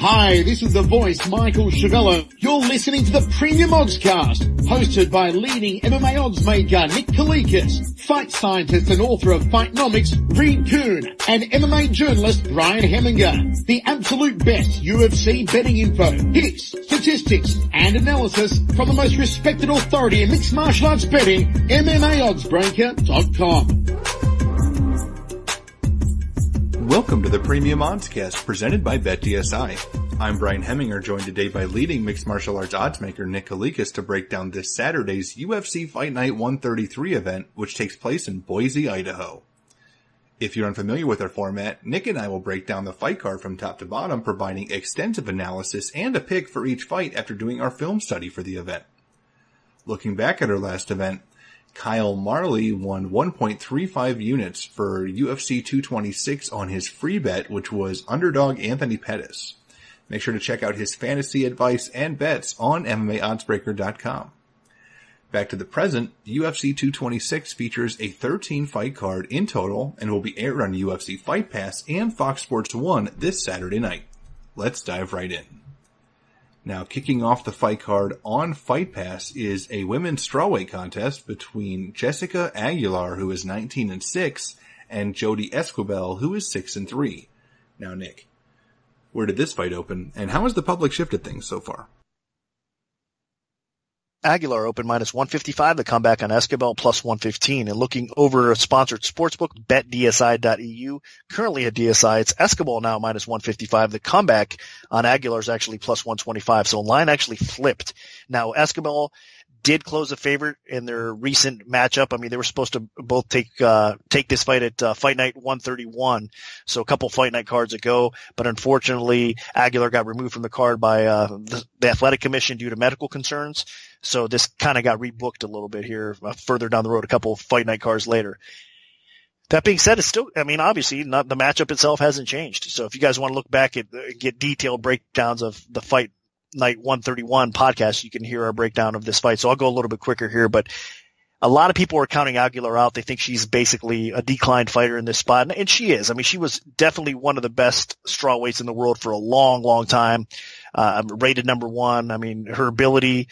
Hi, this is the voice, Michael Chiavello. You're listening to the Premium Oddscast, hosted by leading MMA oddsmaker Nick Kalikas, fight scientist and author of Fightnomics, Reed Kuhn, and MMA journalist Brian Hemminger. The absolute best UFC betting info, hits, statistics, and analysis from the most respected authority in mixed martial arts betting, MMAOddsBreaker.com. Welcome to the Premium Oddscast, presented by BetDSI. I'm Brian Hemminger, joined today by leading mixed martial arts oddsmaker Nick Kalikas to break down this Saturday's UFC Fight Night 133 event, which takes place in Boise, Idaho. If you're unfamiliar with our format, Nick and I will break down the fight card from top to bottom, providing extensive analysis and a pick for each fight after doing our film study for the event. Looking back at our last event, Kyle Marley won 1.35 units for UFC 226 on his free bet, which was underdog Anthony Pettis. Make sure to check out his fantasy advice and bets on MMAOddsBreaker.com. Back to the present, UFC 226 features a 13-fight card in total and will be aired on UFC Fight Pass and Fox Sports 1 this Saturday night. Let's dive right in. Now, kicking off the fight card on Fight Pass is a women's strawweight contest between Jessica Aguilar, who is 19-6, and Jodie Esquibel, who is 6-3. Now, Nick, where did this fight open, and how has the public shifted things so far? Aguilar opened minus 155, the comeback on Esquibel plus 115. And looking over a sponsored sportsbook, betdsi.eu, currently at DSI, it's Esquibel now minus 155. The comeback on Aguilar is actually plus 125. So line actually flipped. Now, Esquibel did close a favorite in their recent matchup. I mean, they were supposed to both take this fight at Fight Night 131, so a couple Fight Night cards ago. But unfortunately, Aguilar got removed from the card by the Athletic Commission due to medical concerns. So this kind of got rebooked a little bit here further down the road, a couple of Fight Night cards later. That being said, it's still, I mean, obviously not the matchup itself hasn't changed. So if you guys want to look back at get detailed breakdowns of the Fight Night 131 podcast, you can hear our breakdown of this fight. So I'll go a little bit quicker here, but a lot of people are counting Aguilar out. They think she's basically a declined fighter in this spot, and she is. I mean, she was definitely one of the best strawweights in the world for a long, long time. Rated number one. I mean, her ability,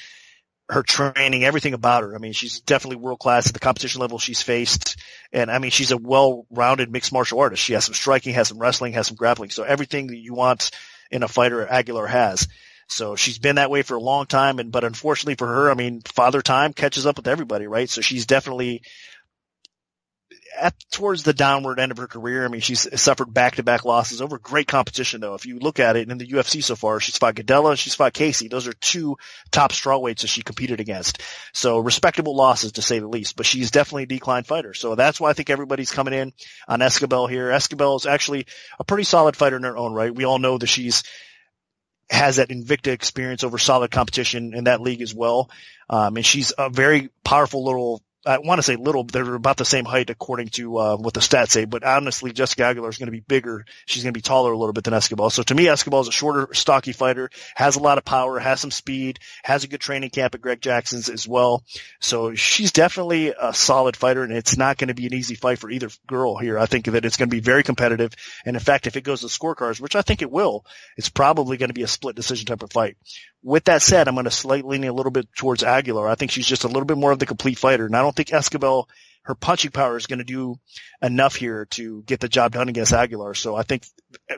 her training, everything about her. I mean, she's definitely world class at the competition level she's faced. And I mean, she's a well-rounded mixed martial artist. She has some striking, has some wrestling, has some grappling. So everything that you want in a fighter, Aguilar has. So she's been that way for a long time, but unfortunately for her, I mean, father time catches up with everybody, right? So she's definitely towards the downward end of her career. I mean, she's suffered back-to-back losses over great competition, though. If you look at it in the UFC so far, she's fought Gadella, she's fought Casey. Those are two top strawweights that she competed against. So respectable losses, to say the least, but she's definitely a declined fighter. So that's why I think everybody's coming in on Esquibel here. Esquibel is actually a pretty solid fighter in her own right. We all know that has that Invicta experience over solid competition in that league as well. And she's a very powerful little, I want to say little, they're about the same height according to what the stats say, but honestly, Jessica Aguilar is going to be bigger. She's going to be taller a little bit than Esquibel. So to me, Esquibel is a shorter, stocky fighter, has a lot of power, has some speed, has a good training camp at Greg Jackson's as well. So she's definitely a solid fighter, and it's not going to be an easy fight for either girl here. I think that it's going to be very competitive. And in fact, if it goes to scorecards, which I think it will, it's probably going to be a split decision type of fight. With that said, I'm going to slightly lean a little bit towards Aguilar. I think she's just a little bit more of the complete fighter. And I don't think Esquibel, her punching power is going to do enough here to get the job done against Aguilar. So I think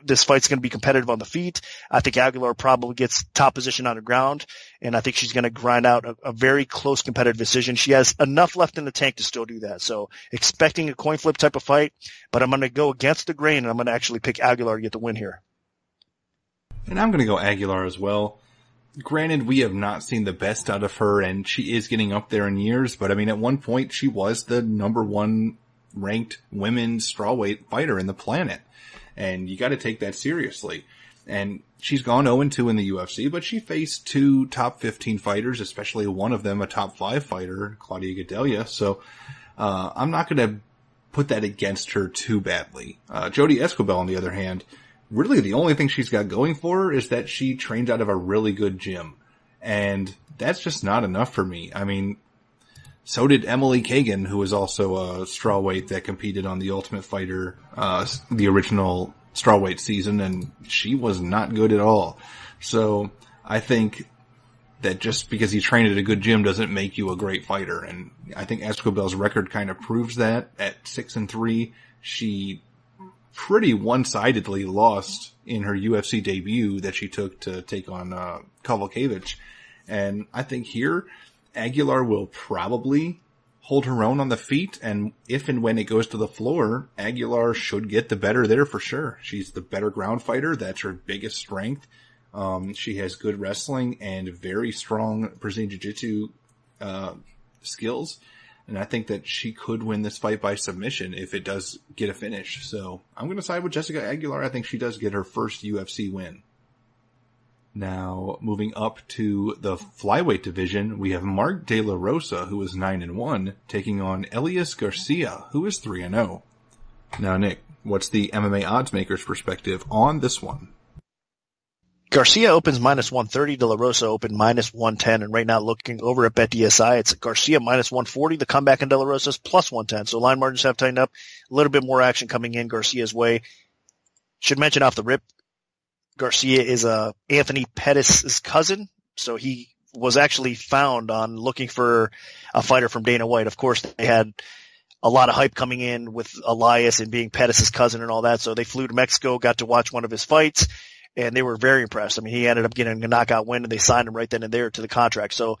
this fight's going to be competitive on the feet. I think Aguilar probably gets top position on the ground, and I think she's going to grind out a very close competitive decision. She has enough left in the tank to still do that. So expecting a coin flip type of fight, but I'm going to go against the grain, and I'm going to actually pick Aguilar to get the win here. And I'm going to go Aguilar as well. Granted, we have not seen the best out of her, and she is getting up there in years, but I mean, at one point, she was the number one ranked women's strawweight fighter in the planet, and you got to take that seriously. And she's gone 0-2 in the UFC, but she faced two top 15 fighters, especially one of them a top 5 fighter, Claudia Gadelha, so I'm not going to put that against her too badly. Jodie Esquibel, on the other hand, really the only thing she's got going for her is that she trains out of a really good gym. And that's just not enough for me. I mean, so did Emily Kagan, who was also a strawweight that competed on The Ultimate Fighter, the original strawweight season, and she was not good at all. So I think that just because you train at a good gym doesn't make you a great fighter. And I think Escobel's record kind of proves that. At 6-3, she pretty one-sidedly lost in her UFC debut that she took to take on Kalikas. And I think here, Aguilar will probably hold her own on the feet, and if and when it goes to the floor, Aguilar should get the better there for sure. She's the better ground fighter. That's her biggest strength. She has good wrestling and very strong Brazilian Jiu-Jitsu skills, and I think that she could win this fight by submission if it does get a finish. So I'm going to side with Jessica Aguilar. I think she does get her first UFC win. Now, moving up to the flyweight division, we have Mark De La Rosa, who is 9-1, taking on Elias Garcia, who is 3-0. Now, Nick, what's the MMA odds maker's perspective on this one? Garcia opens -130, De La Rosa opened -110, and right now looking over at BetDSI, it's Garcia -140, the comeback in De La Rosa's +110. So line margins have tightened up, a little bit more action coming in Garcia's way. Should mention off the rip, Garcia is Anthony Pettis' cousin, so he was actually found on looking for a fighter from Dana White. Of course, they had a lot of hype coming in with Elias and being Pettis' cousin and all that, so they flew to Mexico, got to watch one of his fights, and they were very impressed. I mean, he ended up getting a knockout win, and they signed him right then and there to the contract. So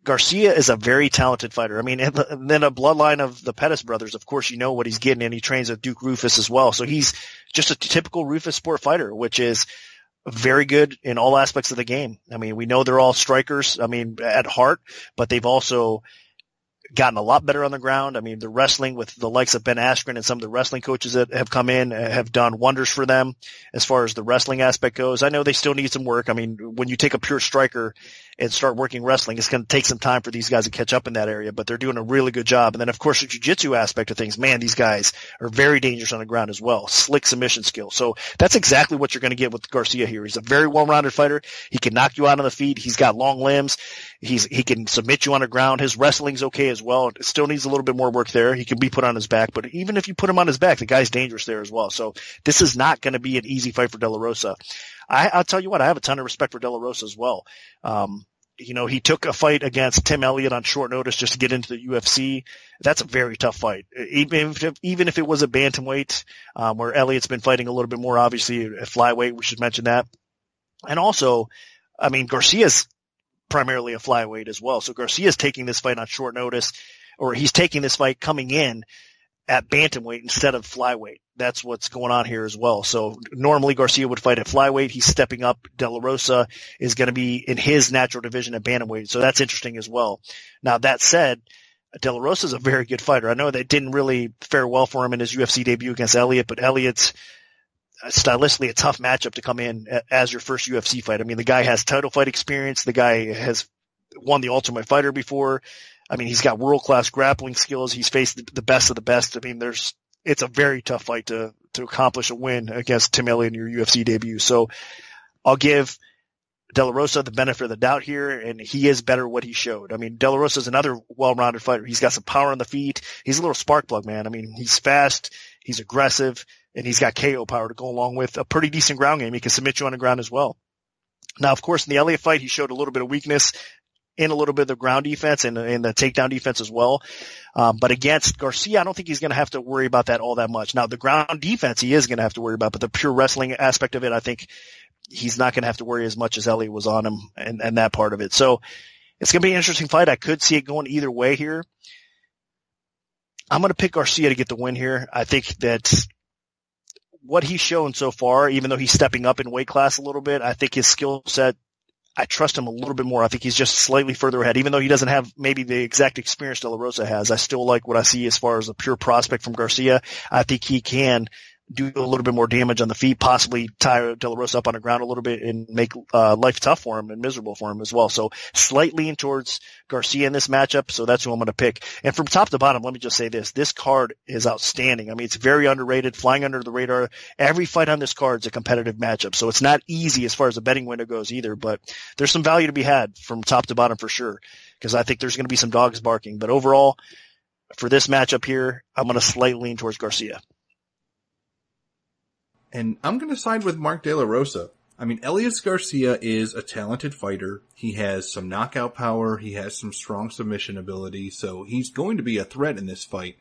Garcia is a very talented fighter. I mean, and then a bloodline of the Pettis brothers, of course, you know what he's getting, and he trains with Duke Rufus as well. So he's just a typical Rufus sport fighter, which is very good in all aspects of the game. I mean, we know they're all strikers, I mean, at heart, but they've also gotten a lot better on the ground. I mean, the wrestling with the likes of Ben Askren and some of the wrestling coaches that have come in have done wonders for them as far as the wrestling aspect goes. I know they still need some work. I mean, when you take a pure striker and start working wrestling, it's going to take some time for these guys to catch up in that area, but they're doing a really good job. And then, of course, the jiu-jitsu aspect of things, man, these guys are very dangerous on the ground as well. Slick submission skill. So that's exactly what you're going to get with Garcia here. He's a very well-rounded fighter. He can knock you out on the feet. He's got long limbs. He can submit you on the ground. His wrestling's okay as well. It still needs a little bit more work there. He can be put on his back, but even if you put him on his back, the guy's dangerous there as well. So this is not going to be an easy fight for De La Rosa. I'll tell you what, I have a ton of respect for De La Rosa as well. You know, he took a fight against Tim Elliott on short notice just to get into the UFC. That's a very tough fight. Even if it was a bantamweight, where Elliott's been fighting a little bit more, obviously at flyweight, we should mention that. And also, I mean, Garcia's primarily a flyweight as well. So Garcia's taking this fight on short notice, or he's taking this fight coming in at bantamweight instead of flyweight. That's what's going on here as well. So normally Garcia would fight at flyweight. He's stepping up. De La Rosa is going to be in his natural division at bantamweight. So that's interesting as well. Now that said, De La Rosa is a very good fighter. I know that didn't really fare well for him in his UFC debut against Elliott, but Elliott's stylistically a tough matchup to come in as your first UFC fight. I mean, the guy has title fight experience. The guy has won the Ultimate Fighter before. I mean, he's got world-class grappling skills. He's faced the best of the best. I mean, it's a very tough fight to accomplish a win against Tim Elliott in your UFC debut. So I'll give De La Rosa the benefit of the doubt here, and he is better what he showed. I mean, De La Rosa is another well-rounded fighter. He's got some power on the feet. He's a little spark plug, man. I mean, he's fast, he's aggressive, and he's got KO power to go along with a pretty decent ground game. He can submit you on the ground as well. Now, of course, in the Elliott fight, he showed a little bit of weakness in a little bit of the ground defense and in the takedown defense as well. But against Garcia, I don't think he's going to have to worry about that all that much. Now, the ground defense he is going to have to worry about, but the pure wrestling aspect of it, I think he's not going to have to worry as much as Elliott was on him and that part of it. So it's going to be an interesting fight. I could see it going either way here. I'm going to pick Garcia to get the win here. I think that what he's shown so far, even though he's stepping up in weight class a little bit, I think his skill set, I trust him a little bit more. I think he's just slightly further ahead. Even though he doesn't have maybe the exact experience De La Rosa has, I still like what I see as far as a pure prospect from Garcia. I think he can do a little bit more damage on the feet, possibly tie De La Rosa up on the ground a little bit and make life tough for him and miserable for him as well. So slight lean towards Garcia in this matchup, so that's who I'm going to pick. And from top to bottom, let me just say this card is outstanding. I mean, it's very underrated, flying under the radar. Every fight on this card is a competitive matchup, so it's not easy as far as the betting window goes either, but there's some value to be had from top to bottom for sure, because I think there's going to be some dogs barking. But overall, for this matchup here, I'm going to slightly lean towards Garcia. And I'm going to side with Mark De La Rosa. I mean, Elias Garcia is a talented fighter. He has some knockout power. He has some strong submission ability. So he's going to be a threat in this fight.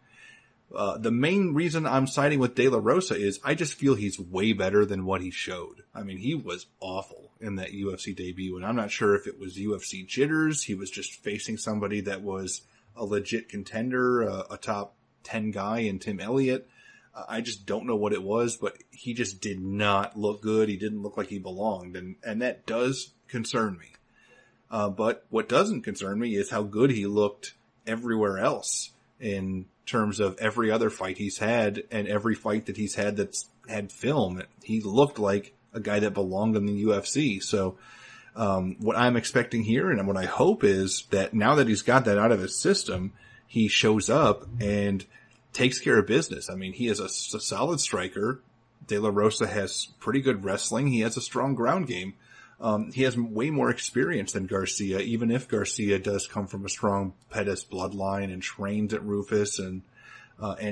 The main reason I'm siding with De La Rosa is I just feel he's way better than what he showed. I mean, he was awful in that UFC debut, and I'm not sure if it was UFC jitters. He was just facing somebody that was a legit contender, a top 10 guy in Tim Elliott. I just don't know what it was, but he just did not look good. He didn't look like he belonged, and that does concern me. But what doesn't concern me is how good he looked everywhere else in terms of every other fight he's had and every fight that he's had that's had film. He looked like a guy that belonged in the UFC. So what I'm expecting here and what I hope is that now that he's got that out of his system, he shows up and takes care of business. I mean, he is a solid striker. De La Rosa has pretty good wrestling. He has a strong ground game. He has way more experience than Garcia, even if Garcia does come from a strong Pettis bloodline and trains at Rufus and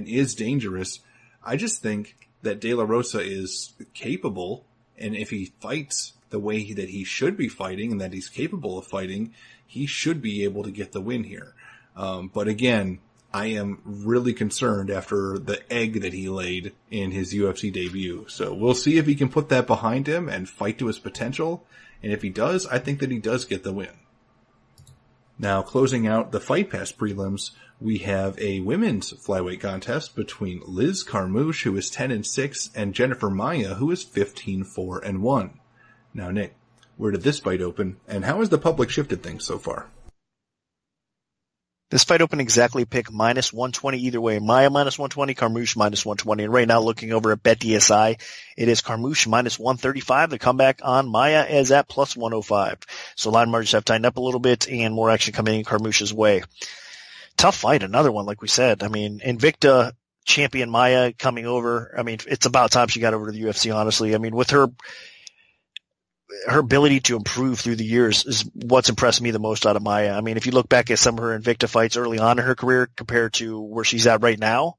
is dangerous. I just think that De La Rosa is capable, and if he fights the way that he should be fighting and that he's capable of fighting, he should be able to get the win here. But again, I am really concerned after the egg that he laid in his UFC debut. So we'll see if he can put that behind him and fight to his potential. And if he does, I think that he does get the win. Now, closing out the Fight Pass prelims, we have a women's flyweight contest between Liz Carmouche, who is 10-6, and Jennifer Maia, who is 15-4-1. Now, Nick, where did this fight open, and how has the public shifted things so far? This fight opened exactly pick -120 either way. Maia -120, Carmouche -120. And right now looking over at BetDSI, it is Carmouche -135. The comeback on Maia is at +105. So line margins have tightened up a little bit and more action coming in Carmouche's way. Tough fight, another one, like we said. I mean, Invicta champion Maia coming over. I mean, it's about time she got over to the UFC, honestly. I mean, with her ability to improve through the years is what's impressed me the most out of Maia. I mean, if you look back at some of her Invicta fights early on in her career compared to where she's at right now,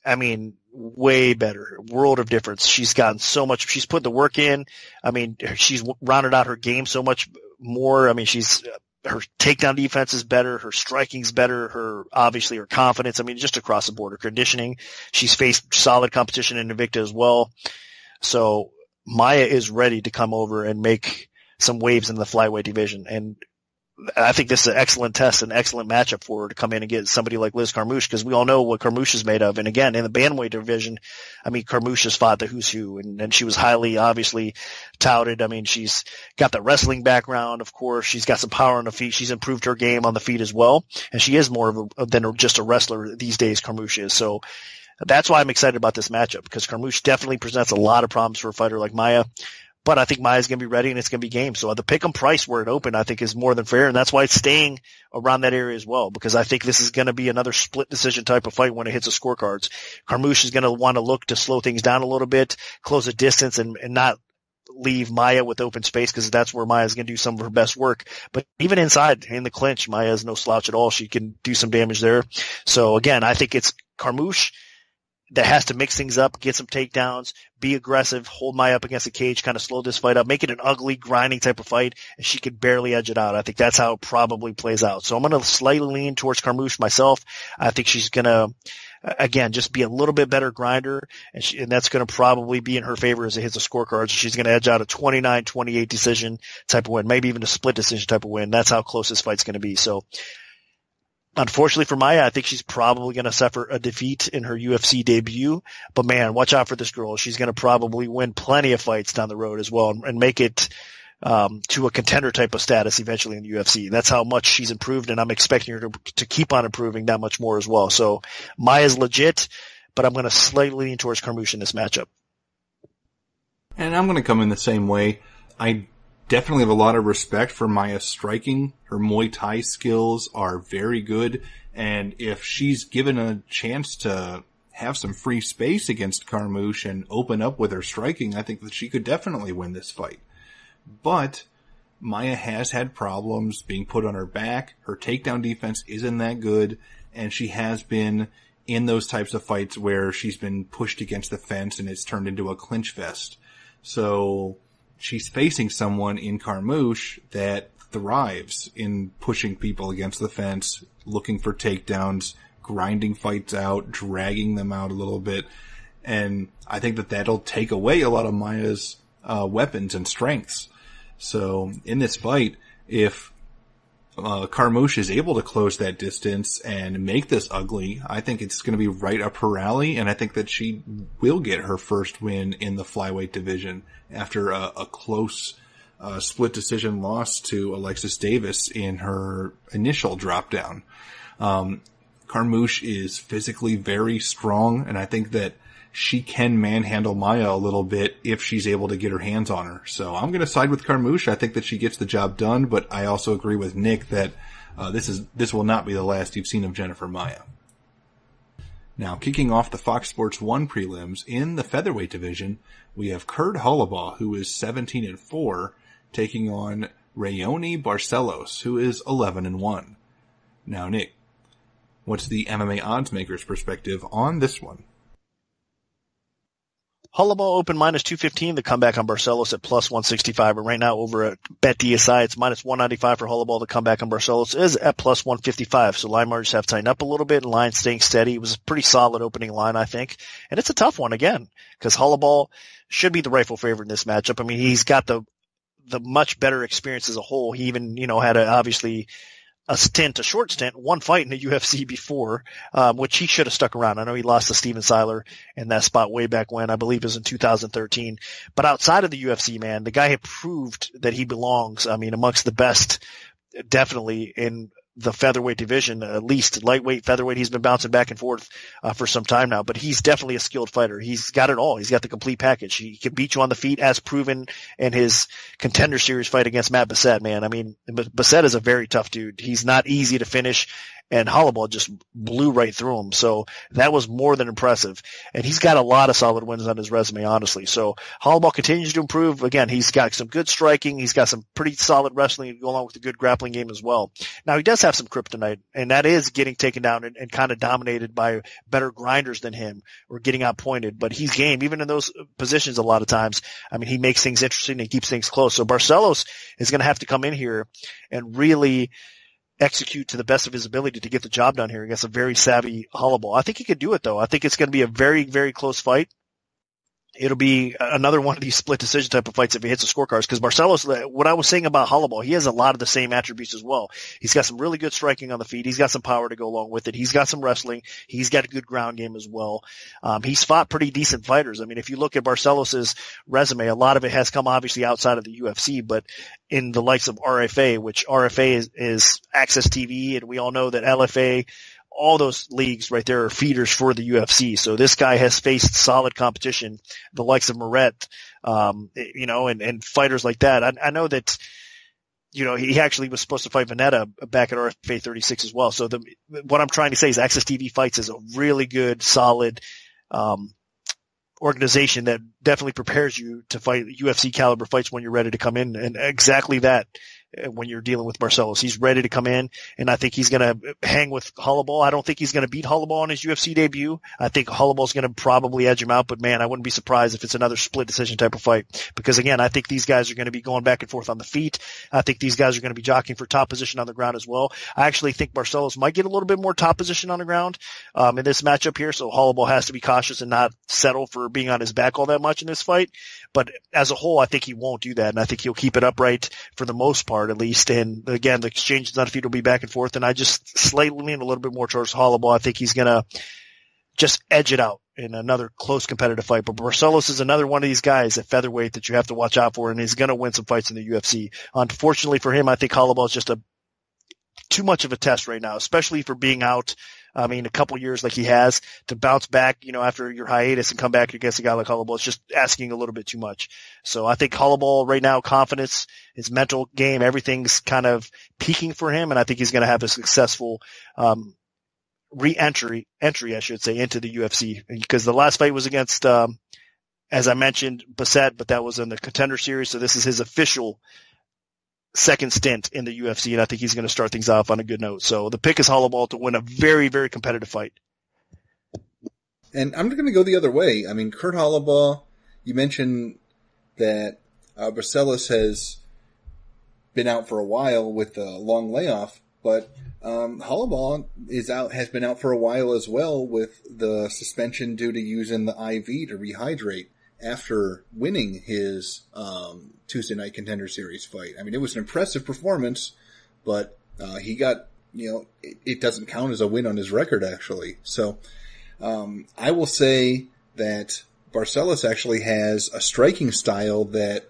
I mean, way better, world of difference. She's gotten so much, she's put the work in. I mean, she's rounded out her game so much more. I mean, her takedown defense is better, her striking's better, obviously her confidence. I mean, just across the board, her conditioning. She's faced solid competition in Invicta as well. So Maia is ready to come over and make some waves in the flyweight division. And I think this is an excellent test, an excellent matchup for her to come in and get somebody like Liz Carmouche, because we all know what Carmouche is made of. And again, in the bantamweight division, I mean, Carmouche has fought the who's who, and she was highly, obviously, touted. I mean, she's got the wrestling background, of course. She's got some power on the feet. She's improved her game on the feet as well. And she is more than just a wrestler these days, Carmouche is. So that's why I'm excited about this matchup, because Carmouche definitely presents a lot of problems for a fighter like Maia. But I think Maia's going to be ready and it's going to be game. So the pick'em price where it opened, I think, is more than fair. And that's why it's staying around that area as well, because I think this is going to be another split decision type of fight when it hits the scorecards. Carmouche is going to want to look to slow things down a little bit, close the distance, and not leave Maia with open space, because that's where Maia's going to do some of her best work. But even inside, in the clinch, Maia is no slouch at all. She can do some damage there. So again, I think it's Carmouche that has to mix things up, get some takedowns, be aggressive, hold Maia up against the cage, kind of slow this fight up, make it an ugly, grinding type of fight, and she could barely edge it out. I think that's how it probably plays out. So I'm going to slightly lean towards Carmouche myself. I think she's going to, again, just be a little bit better grinder, and that's going to probably be in her favor as it hits the scorecards. She's going to edge out a 29-28 decision type of win, maybe even a split decision type of win. That's how close this fight's going to be. So unfortunately for Maia, I think she's probably going to suffer a defeat in her UFC debut. But man, watch out for this girl. She's going to probably win plenty of fights down the road as well, and make it to a contender type of status eventually in the UFC. That's how much she's improved, and I'm expecting her to keep on improving that much more as well. So Maia's legit, but I'm going to slightly lean towards Carmouche in this matchup. And I'm going to come in the same way. I definitely have a lot of respect for Maia's striking. Her Muay Thai skills are very good, and if she's given a chance to have some free space against Carmouche and open up with her striking, I think that she could definitely win this fight. But Maia has had problems being put on her back. Her takedown defense isn't that good, and she has been in those types of fights where she's been pushed against the fence and it's turned into a clinch fest. So she's facing someone in Carmouche that thrives in pushing people against the fence, looking for takedowns, grinding fights out, dragging them out a little bit. And I think that that'll take away a lot of Maia's weapons and strengths. So in this fight, if Carmouche is able to close that distance and make this ugly, I think it's going to be right up her alley, and I think that she will get her first win in the flyweight division after a close split decision loss to Alexis Davis in her initial drop down. Carmouche is physically very strong, and I think that she can manhandle Maia a little bit if she's able to get her hands on her. So I'm going to side with Carmouche. I think that she gets the job done, but I also agree with Nick that this will not be the last you've seen of Jennifer Maia. Now, kicking off the Fox Sports 1 prelims in the featherweight division, we have Kurt Holobaugh, who is 17-4, taking on Rayoni Barcelos, who is 11-1. Now, Nick, what's the MMA oddsmaker's perspective on this one? Holobaugh open minus 215, the comeback on Barcelos at plus 165. And right now over at BetDSI, it's minus 195 for Holobaugh. The comeback on Barcelos is at plus 155. So line margins have tightened up a little bit and line staying steady. It was a pretty solid opening line, I think. And it's a tough one again, because Holobaugh should be the rightful favorite in this matchup. I mean, he's got the much better experience as a whole. He even, had obviously a short stint, one fight in the UFC before, which he should have stuck around. I know he lost to Steven Seiler in that spot way back when, I believe it was in 2013. But outside of the UFC, man, the guy had proved that he belongs, amongst the best, definitely in the featherweight division, at least lightweight, featherweight. He's been bouncing back and forth for some time now, but he's definitely a skilled fighter. He's got it all. He's got the complete package. He can beat you on the feet, as proven in his Contender Series fight against Matt Bessette, man. I mean, Bessette is a very tough dude. He's not easy to finish, and Holobaugh just blew right through him. So that was more than impressive. And he's got a lot of solid wins on his resume, honestly. So Holobaugh continues to improve. Again, he's got some good striking. He's got some pretty solid wrestling to go along with a good grappling game as well. Now, he does have some kryptonite, and that is getting taken down and kind of dominated by better grinders than him, or getting outpointed. But he's game, even in those positions a lot of times. I mean, he makes things interesting and keeps things close. So Barcelos is going to have to come in here and really execute to the best of his ability to get the job done here against a very savvy Holobaugh. I think he could do it, though. I think it's going to be a very, very close fight. It'll be another one of these split decision type of fights if he hits the scorecards, because Barcelos, what I was saying about Holobaugh, he has a lot of the same attributes as well. He's got some really good striking on the feet. He's got some power to go along with it. He's got some wrestling. He's got a good ground game as well. He's fought pretty decent fighters. I mean, if you look at Barcelos's resume, a lot of it has come obviously outside of the UFC, but in the likes of RFA, which RFA is Access TV, and we all know that LFA, all those leagues right there are feeders for the UFC. So this guy has faced solid competition, the likes of Moret, and fighters like that. I know that, he actually was supposed to fight Veneta back at RFA 36 as well. So what I'm trying to say is Access TV Fights is a really good, solid, organization that definitely prepares you to fight UFC caliber fights when you're ready to come in, and exactly that when you're dealing with Barcelos. He's ready to come in, and I think he's going to hang with Holobaugh. I don't think he's going to beat Holobaugh on his UFC debut. I think Holobaugh's going to probably edge him out, but man, I wouldn't be surprised if it's another split decision type of fight, because again, I think these guys are going to be going back and forth on the feet. I think these guys are going to be jockeying for top position on the ground as well. I actually think Barcelos might get a little bit more top position on the ground in this matchup here, so Holobaugh has to be cautious and not settle for being on his back all that much in this fight. But as a whole, I think he won't do that, and I think he'll keep it upright for the most part, at least. And again, the exchanges on the feet will be back and forth, and I just slightly lean a little bit more towards Holobaugh. I think he's going to just edge it out in another close competitive fight. But Barcelos is another one of these guys at featherweight that you have to watch out for, and he's going to win some fights in the UFC. Unfortunately for him, I think Holobaugh is just too much of a test right now, especially for being out. I mean, a couple years like he has to bounce back, after your hiatus and come back against a guy like Holobaugh. It's just asking a little bit too much. So I think Holobaugh right now, confidence, his mental game, everything's kind of peaking for him. And I think he's going to have a successful, entry, I should say, into the UFC, because the last fight was against, as I mentioned, Bessette, but that was in the Contender Series. So this is his official second stint in the UFC, and I think he's going to start things off on a good note. So the pick is Holobaugh to win a very, very competitive fight. And I'm going to go the other way. I mean, Kurt Hollabaugh, you mentioned that Barcelos has been out for a while with a long layoff, but Hollabaugh has been out for a while as well with the suspension due to using the IV to rehydrate after winning his Tuesday Night Contender Series fight. I mean, it was an impressive performance, but he got, it doesn't count as a win on his record, actually. So I will say that Barcelos actually has a striking style that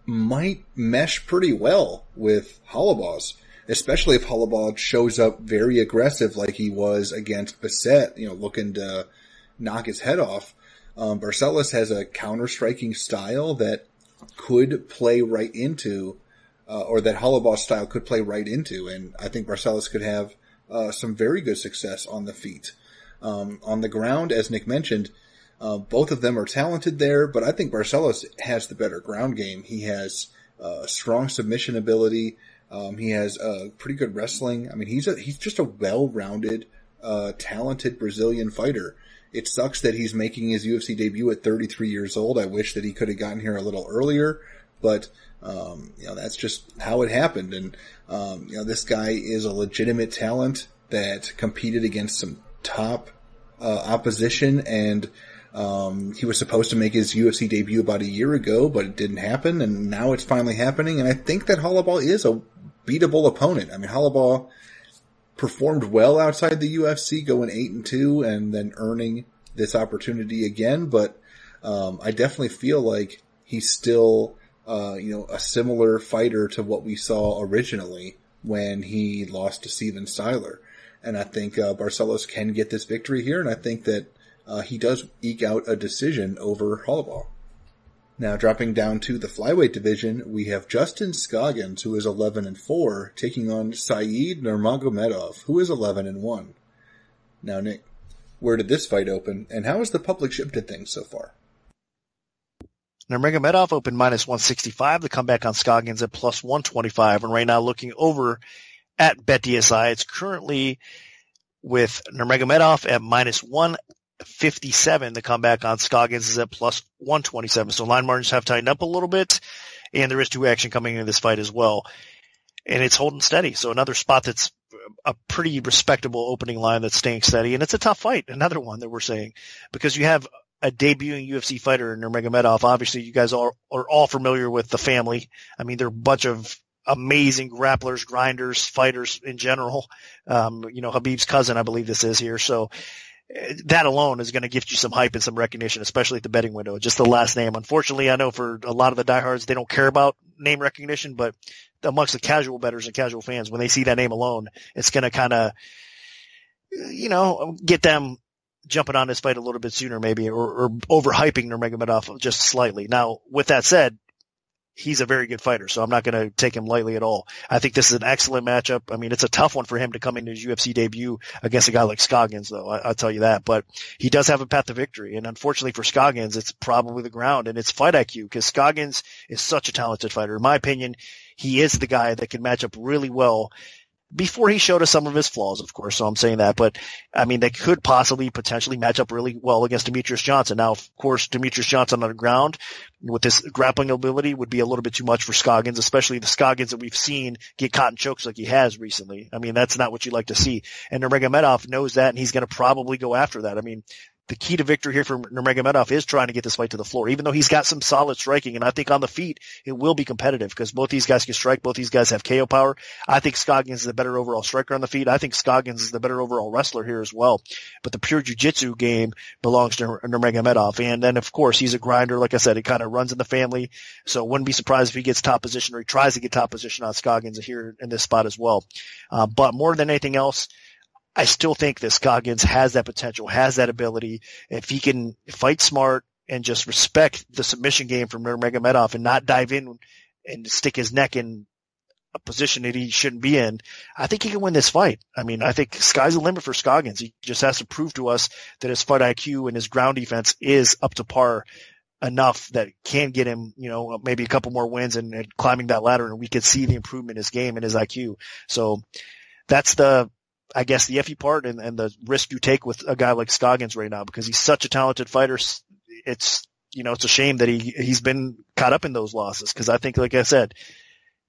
might mesh pretty well with Hollabaugh's, especially if Hollabaugh shows up very aggressive like he was against Bissett, looking to knock his head off. Barcelos has a counter-striking style that could play right into, or that Hollabaugh's style could play right into, and I think Barcelos could have some very good success on the feet. On the ground, as Nick mentioned, both of them are talented there, but I think Barcelos has the better ground game. He has strong submission ability. He has pretty good wrestling. I mean, he's just a well-rounded, talented Brazilian fighter. It sucks that he's making his UFC debut at 33 years old. I wish that he could have gotten here a little earlier, but that's just how it happened. And this guy is a legitimate talent that competed against some top opposition, and he was supposed to make his UFC debut about a year ago, but it didn't happen, and now it's finally happening. And I think that Hollabaugh is a beatable opponent. I mean, Hollabaugh performed well outside the UFC, going 8-2, and then earning this opportunity again. But I definitely feel like he's still, a similar fighter to what we saw originally when he lost to Steven Styler. And I think Barcelos can get this victory here, and I think that he does eke out a decision over Hollabaugh. Now, dropping down to the flyweight division, we have Justin Scoggins, who is 11-4, taking on Saeed Nurmagomedov, who is 11-1. Now, Nick, where did this fight open, and how has the public shifted things so far? Nurmagomedov opened -165. The comeback on Scoggins at +125, and right now looking over at BetDSI, it's currently with Nurmagomedov at -157. The comeback on Scoggins is at +127. So line margins have tightened up a little bit, and there is 2 action coming into this fight as well. And it's holding steady. So another spot that's a pretty respectable opening line that's staying steady. And it's a tough fight. Another one that we're saying, because you have a debuting UFC fighter in Nurmagomedov. Obviously, you guys are all familiar with the family. I mean, they're a bunch of amazing grapplers, grinders, fighters in general. Habib's cousin, I believe this is here. So that alone is going to give you some hype and some recognition, especially at the betting window. Just the last name. Unfortunately, I know for a lot of the diehards, they don't care about name recognition, but amongst the casual bettors and casual fans, when they see that name alone, it's going to kind of, get them jumping on this fight a little bit sooner maybe, or overhyping Nurmagomedov just slightly. Now, with that said, he's a very good fighter, so I'm not going to take him lightly at all. I think this is an excellent matchup. I mean, it's a tough one for him to come into his UFC debut against a guy like Scoggins, though. I'll tell you that. But he does have a path to victory. And unfortunately for Scoggins, it's probably the ground and it's fight IQ, because Scoggins is such a talented fighter. In my opinion, he is the guy that can match up really well before he showed us some of his flaws, of course. So I'm saying that, but I mean, they could potentially match up really well against Demetrius Johnson. Now, of course, Demetrius Johnson on the ground with his grappling ability would be a little bit too much for Scoggins, especially the Scoggins that we've seen get caught in chokes like he has recently. I mean, that's not what you'd like to see. And Nurmagomedov knows that, and he's going to probably go after that. I mean, the key to victory here for Nurmagomedov is trying to get this fight to the floor, even though he's got some solid striking. And I think on the feet, it will be competitive because both these guys can strike. Both these guys have KO power. I think Scoggins is the better overall striker on the feet. I think Scoggins is the better overall wrestler here as well. But the pure jiu-jitsu game belongs to Nurmagomedov. And then, of course, he's a grinder. Like I said, it kind of runs in the family. So wouldn't be surprised if he gets top position or he tries to get top position on Scoggins here in this spot as well. But more than anything else, I still think that Scoggins has that potential, has that ability. If he can fight smart and just respect the submission game from Nurmagomedov and not dive in and stick his neck in a position that he shouldn't be in, I think he can win this fight. I mean, I think sky's the limit for Scoggins. He just has to prove to us that his fight IQ and his ground defense is up to par enough that can get him, maybe a couple more wins and climbing that ladder, and we could see the improvement in his game and his IQ. So that's the I guess the iffy part and the risk you take with a guy like Scoggins right now, because he's such a talented fighter. It's a shame that he's been caught up in those losses, because I think, like I said,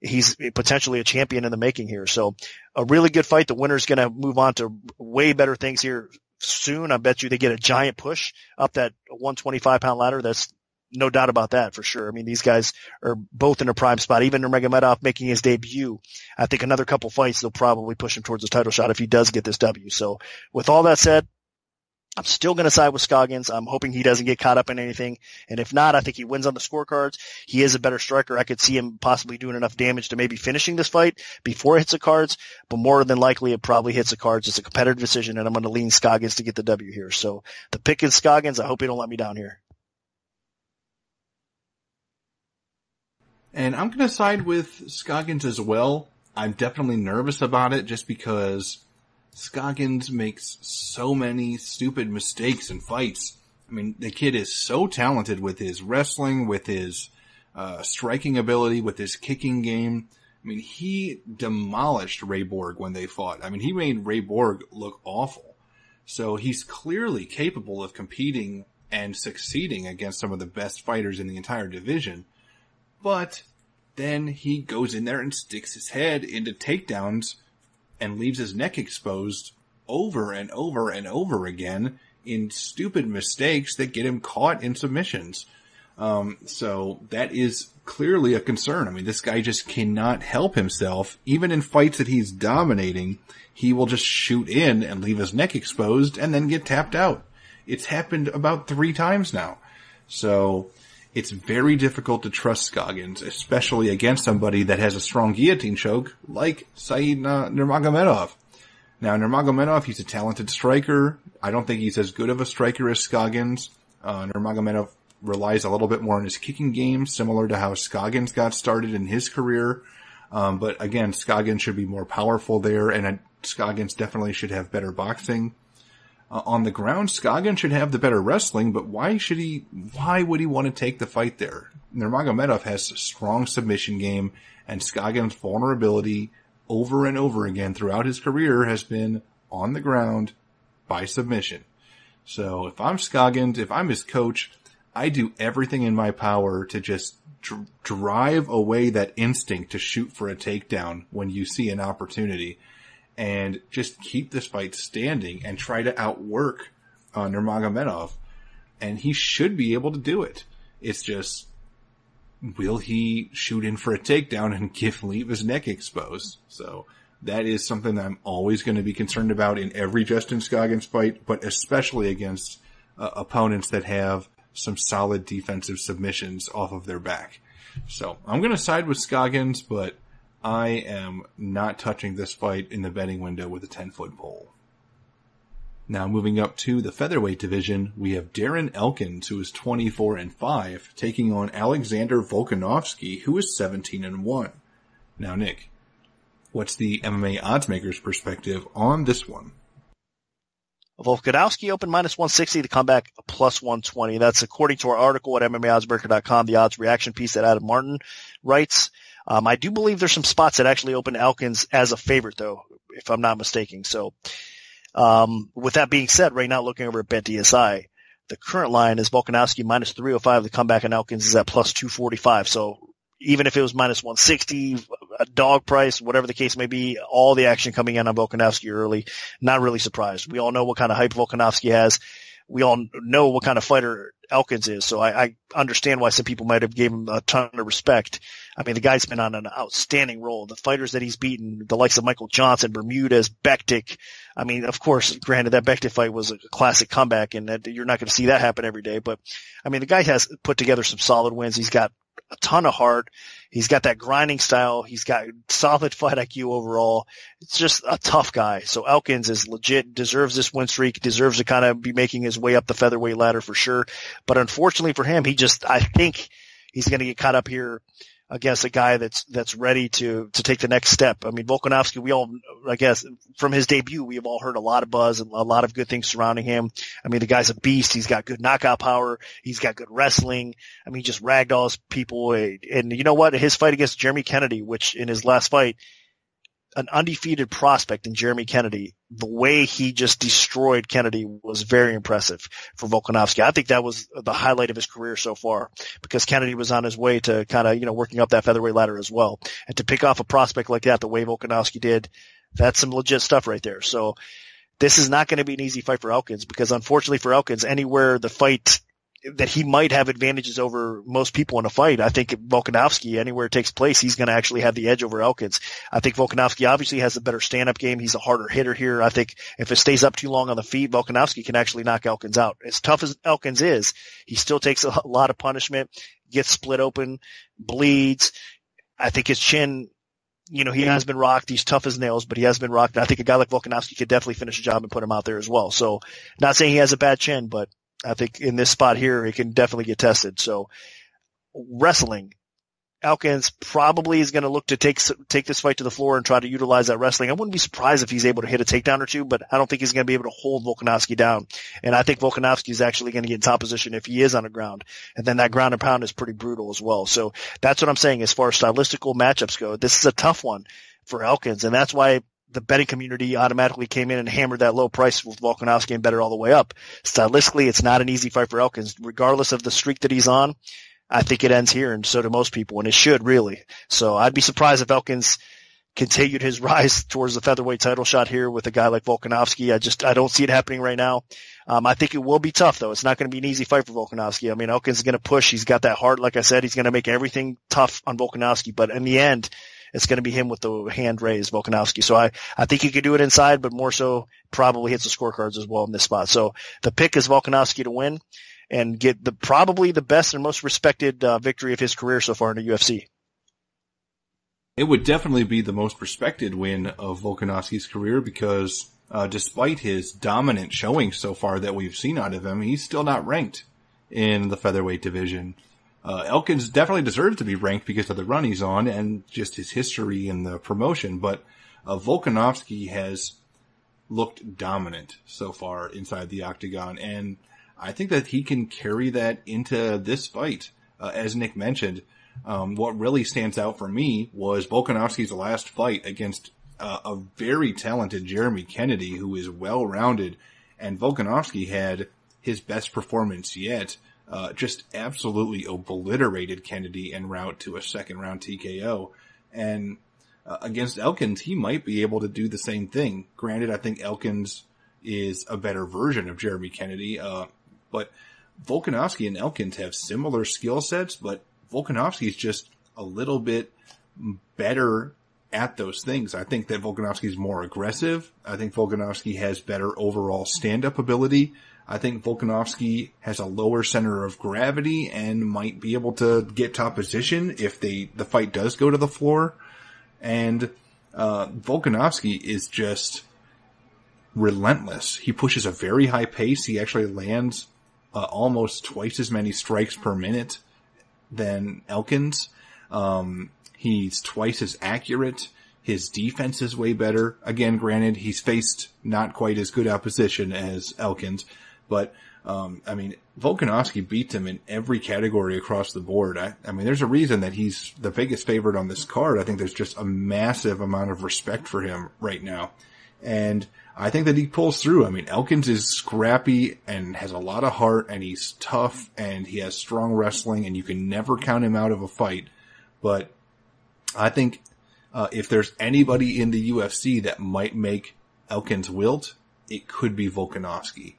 he's potentially a champion in the making here. So a really good fight. The winner's going to move on to way better things here soon. I bet you they get a giant push up that 125-pound ladder. That's no doubt about that for sure. I mean, these guys are both in a prime spot. Even Nurmagomedov making his debut, I think another couple fights, they'll probably push him towards a title shot if he does get this W. So with all that said, I'm still going to side with Scoggins. I'm hoping he doesn't get caught up in anything. And if not, I think he wins on the scorecards. He is a better striker. I could see him possibly doing enough damage to maybe finishing this fight before it hits the cards, but more than likely it probably hits the cards. It's a competitive decision, and I'm going to lean Scoggins to get the W here. So the pick is Scoggins. I hope you don't let me down here. And I'm going to side with Scoggins as well. I'm definitely nervous about it just because Scoggins makes so many stupid mistakes in fights. I mean, the kid is so talented with his wrestling, with his striking ability, with his kicking game. I mean, he demolished Ray Borg when they fought. I mean, he made Ray Borg look awful. So he's clearly capable of competing and succeeding against some of the best fighters in the entire division. But then he goes in there and sticks his head into takedowns and leaves his neck exposed over and over and over again in stupid mistakes that get him caught in submissions. So that is clearly a concern. I mean, this guy just cannot help himself. Even in fights that he's dominating, he will just shoot in and leave his neck exposed and then get tapped out. It's happened about 3 times now. So it's very difficult to trust Scoggins, especially against somebody that has a strong guillotine choke like Said Nurmagomedov. Now, Nurmagomedov, he's a talented striker. I don't think he's as good of a striker as Scoggins. Nurmagomedov relies a little bit more on his kicking game, similar to how Scoggins got started in his career. But again, Scoggins should be more powerful there, and Scoggins definitely should have better boxing. On the ground, Scoggins should have the better wrestling, but why would he want to take the fight there? Nurmagomedov has a strong submission game, and Scoggins' vulnerability over and over again throughout his career has been on the ground by submission. So if I'm Scoggins, if I'm his coach, I do everything in my power to just drive away that instinct to shoot for a takedown when you see an opportunity, and just keep this fight standing and try to outwork Nurmagomedov. And he should be able to do it. It's just, will he shoot in for a takedown and leave his neck exposed? So that is something that I'm always going to be concerned about in every Justin Scoggins fight, but especially against opponents that have some solid defensive submissions off of their back. So I'm going to side with Scoggins, but I am not touching this fight in the betting window with a 10-foot pole. Now moving up to the featherweight division, we have Darren Elkins, who is 24-5, taking on Alexander Volkanovski, who is 17-1. Now, Nick, what's the MMA oddsmaker's perspective on this one? Volkanovski opened -160, the comeback +120. That's according to our article at MMAOddsBreaker.com, the odds reaction piece that Adam Martin writes. I do believe there's some spots that actually open Elkins as a favorite, though, if I'm not mistaken. So, with that being said, right now looking over at BetDSI, the current line is Volkanovski -305. The comeback on Elkins is at +245. So even if it was -160, a dog price, whatever the case may be, all the action coming in on Volkanovski early, not really surprised. We all know what kind of hype Volkanovski has. We all know what kind of fighter Elkins is. So I understand why some people might have given him a ton of respect. I mean, the guy's been on an outstanding roll. The fighters that he's beaten, the likes of Michael Johnson, Bermudez, Bektic. I mean, of course, granted, that Bektic fight was a classic comeback, and that you're not going to see that happen every day. But, I mean, the guy has put together some solid wins. He's got a ton of heart. He's got that grinding style. He's got solid fight IQ overall. It's just a tough guy. So Elkins is legit, deserves this win streak, deserves to kind of be making his way up the featherweight ladder for sure. But unfortunately for him, I think he's going to get caught up here against a guy that's ready to take the next step. I mean, Volkanovski, we all, I guess, from his debut, we have all heard a lot of buzz and a lot of good things surrounding him. I mean, the guy's a beast. He's got good knockout power. He's got good wrestling. I mean, he just ragdolls people. And you know what? His fight against Jeremy Kennedy, which in his last fight, an undefeated prospect in Jeremy Kennedy, the way he just destroyed Kennedy was very impressive for Volkanovski. I think that was the highlight of his career so far, because Kennedy was on his way to kind of, working up that featherweight ladder as well. And to pick off a prospect like that, the way Volkanovski did, that's some legit stuff right there. So this is not going to be an easy fight for Elkins, because unfortunately for Elkins, anywhere the fight that he might have advantages over most people in a fight, I think Volkanovski, anywhere it takes place, he's going to actually have the edge over Elkins. I think Volkanovski obviously has a better stand-up game. He's a harder hitter here. I think if it stays up too long on the feet, Volkanovski can actually knock Elkins out. As tough as Elkins is, he still takes a lot of punishment, gets split open, bleeds. I think his chin, he has been rocked. He's tough as nails, but he has been rocked. And I think a guy like Volkanovski could definitely finish the job and put him out there as well. So not saying he has a bad chin, but I think in this spot here, it can definitely get tested. So wrestling, Elkins probably is going to look to take this fight to the floor and try to utilize that wrestling. I wouldn't be surprised if he's able to hit a takedown or two, but I don't think he's going to be able to hold Volkanovski down. And I think Volkanovski is actually going to get in top position if he is on the ground. And then that ground and pound is pretty brutal as well. So that's what I'm saying as far as stylistical matchups go. This is a tough one for Elkins, and that's why the betting community automatically came in and hammered that low price with Volkanovski and bet it all the way up. Stylistically, it's not an easy fight for Elkins. Regardless of the streak that he's on, I think it ends here, and so do most people, and it should really. So I'd be surprised if Elkins continued his rise towards the featherweight title shot here with a guy like Volkanovski. I don't see it happening right now. I think it will be tough, though. It's not going to be an easy fight for Volkanovski. I mean, Elkins is going to push. He's got that heart. Like I said, he's going to make everything tough on Volkanovski, but in the end, it's going to be him with the hand raised, Volkanovski. So I think he could do it inside, but more so probably hits the scorecards as well in this spot. So the pick is Volkanovski to win and get probably the best and most respected victory of his career so far in the UFC. It would definitely be the most respected win of Volkanovski's career, because despite his dominant showing so far that we've seen out of him, he's still not ranked in the featherweight division. Elkins definitely deserves to be ranked because of the run he's on and just his history in the promotion, but Volkanovski has looked dominant so far inside the octagon, and I think that he can carry that into this fight. As Nick mentioned, what really stands out for me was Volkanovski's last fight against a very talented Jeremy Kennedy, who is well-rounded, and Volkanovski had his best performance yet. Just absolutely obliterated Kennedy en route to a second-round TKO. And against Elkins, he might be able to do the same thing. Granted, I think Elkins is a better version of Jeremy Kennedy, but Volkanovski and Elkins have similar skill sets, but Volkanovski is just a little bit better at those things. I think that Volkanovski is more aggressive. I think Volkanovski has better overall stand-up ability. I think Volkanovski has a lower center of gravity and might be able to get top position if the fight does go to the floor. And Volkanovski is just relentless. He pushes a very high pace. He actually lands almost twice as many strikes per minute than Elkins. He's twice as accurate. His defense is way better. Again, granted, he's faced not quite as good opposition as Elkins. But, Volkanovski beats him in every category across the board. I mean, there's a reason that he's the biggest favorite on this card. I think there's just a massive amount of respect for him right now. And I think that he pulls through. I mean, Elkins is scrappy and has a lot of heart, and he's tough, and he has strong wrestling, and you can never count him out of a fight. But I think if there's anybody in the UFC that might make Elkins wilt, it could be Volkanovski,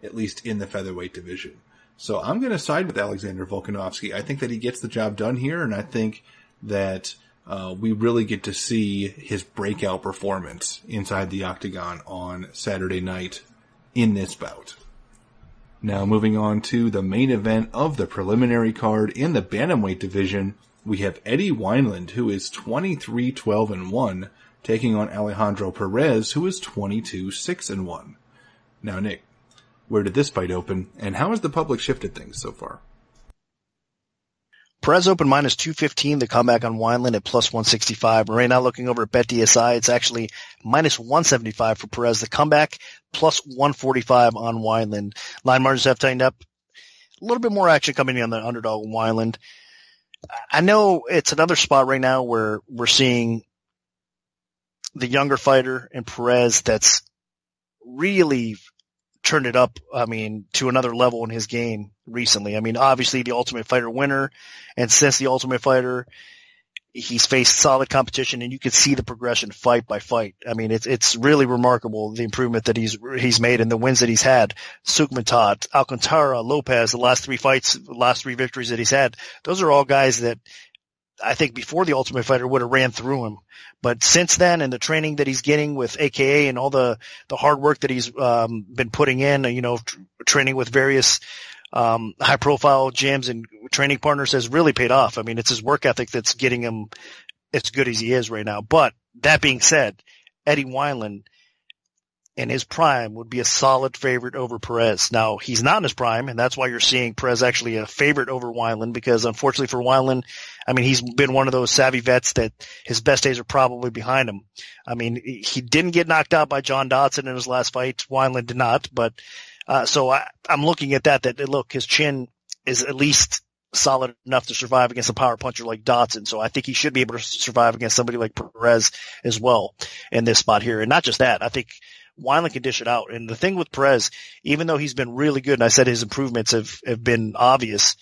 at least in the featherweight division. So I'm going to side with Alexander Volkanovski. I think that he gets the job done here, and I think that we really get to see his breakout performance inside the octagon on Saturday night in this bout. Now moving on to the main event of the preliminary card in the bantamweight division, we have Eddie Wineland, who is 23-12-1, taking on Alejandro Perez, who is 22-6-1. Now, Nick, where did this fight open, and how has the public shifted things so far? Perez opened minus 215, the comeback on Wineland at plus 165. Right now looking over at BetDSI, it's actually minus 175 for Perez, the comeback, plus 145 on Wineland. Line margins have tightened up. A little bit more action coming in on the underdog Wineland. I know it's another spot right now where we're seeing the younger fighter in Perez that's really turned it up, to another level in his game recently. Obviously the Ultimate Fighter winner, and since the Ultimate Fighter, he's faced solid competition, and you can see the progression fight by fight. It's really remarkable, the improvement that he's made and the wins that he's had. Sukmatot, Alcantara, Lopez, the last 3 fights, the last 3 victories that he's had, those are all guys that I think before the Ultimate Fighter would have ran through him. But since then, and the training that he's getting with AKA and all the hard work that he's been putting in, training with various high profile gyms and training partners has really paid off. It's his work ethic that's getting him as good as he is right now. But that being said, Eddie Wineland in his prime would be a solid favorite over Perez. Now, he's not in his prime, and that's why you're seeing Perez actually a favorite over Wineland, because unfortunately for Wineland, he's been one of those savvy vets that his best days are probably behind him. He didn't get knocked out by John Dodson in his last fight. Wineland did not, but so I'm looking at that look, his chin is at least solid enough to survive against a power puncher like Dodson. So I think he should be able to survive against somebody like Perez as well in this spot here. And not just that, I think Wineland can dish it out. And the thing with Perez, even though he's been really good, and I said his improvements have been obvious,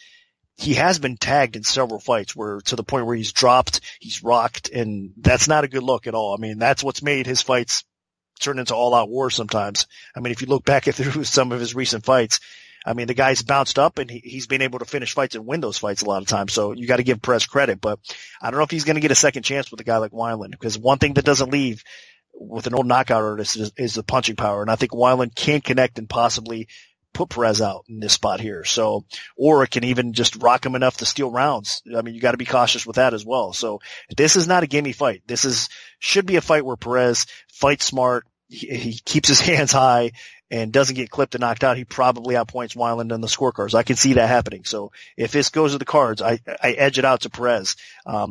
he has been tagged in several fights where to the point where he's dropped, he's rocked, and that's not a good look at all. That's what's made his fights turn into all-out wars sometimes. If you look back through some of his recent fights, the guy's bounced up and he's been able to finish fights and win those fights a lot of times. So you got to give Perez credit, but I don't know if he's going to get a second chance with a guy like Wineland, because one thing that doesn't leave with an old knockout artist is the punching power. And I think Wineland can connect and possibly put Perez out in this spot here. So, or it can even just rock him enough to steal rounds. You got to be cautious with that as well. So this is not a gimme fight. Should be a fight where Perez fights smart. He keeps his hands high and doesn't get clipped and knocked out. He probably outpoints Wineland on the scorecards. I can see that happening. So if this goes to the cards, I edge it out to Perez.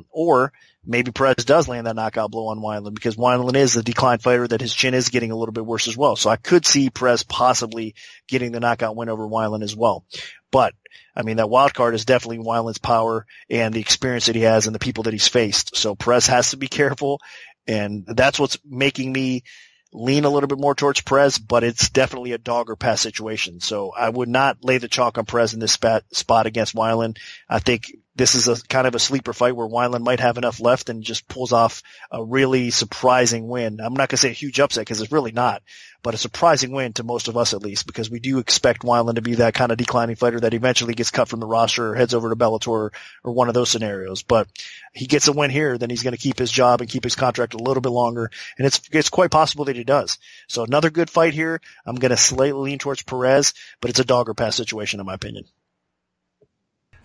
Or maybe Perez does land that knockout blow on Wineland, because Wineland is a declined fighter that his chin is getting a little bit worse as well. So I could see Perez possibly getting the knockout win over Wineland as well. But that wild card is definitely Wineland's power and the experience that he has and the people that he's faced. So Perez has to be careful, and that's what's making me lean a little bit more towards Perez, but it's definitely a dog or pass situation. So I would not lay the chalk on Perez in this spot against Wineland. I think this is a kind of a sleeper fight where Wineland might have enough left and just pulls off a really surprising win. I'm not going to say a huge upset, because it's really not, but a surprising win to most of us at least, because we do expect Wineland to be that kind of declining fighter that eventually gets cut from the roster or heads over to Bellator or one of those scenarios. But he gets a win here, then he's going to keep his job and keep his contract a little bit longer, and it's quite possible that he does. So another good fight here. I'm going to slightly lean towards Perez, but it's a dog or pass situation in my opinion.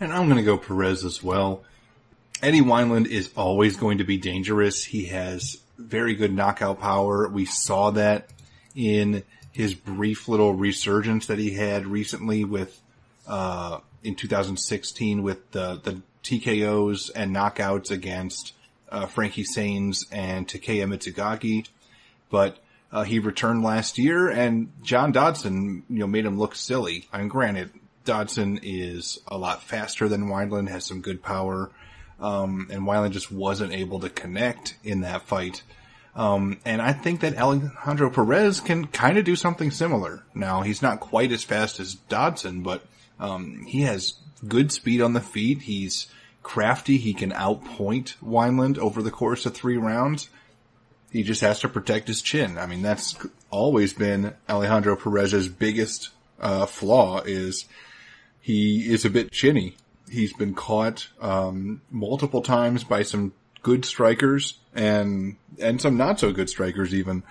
And I'm going to go Perez as well. Eddie Wineland is always going to be dangerous. He has very good knockout power. We saw that in his brief little resurgence that he had recently with, in 2016 with the TKOs and knockouts against, Frankie Saenz and Takeya Mitsugaki. But, he returned last year, and John Dodson, made him look silly. Granted, Dodson is a lot faster than Wineland, has some good power, and Wineland just wasn't able to connect in that fight. And I think that Alejandro Perez can kind of do something similar. Now, he's not quite as fast as Dodson, but he has good speed on the feet. He's crafty. He can outpoint Wineland over the course of 3 rounds. He just has to protect his chin. That's always been Alejandro Perez's biggest flaw, is he is a bit chinny. He's been caught multiple times by some good strikers and some not so good strikers even,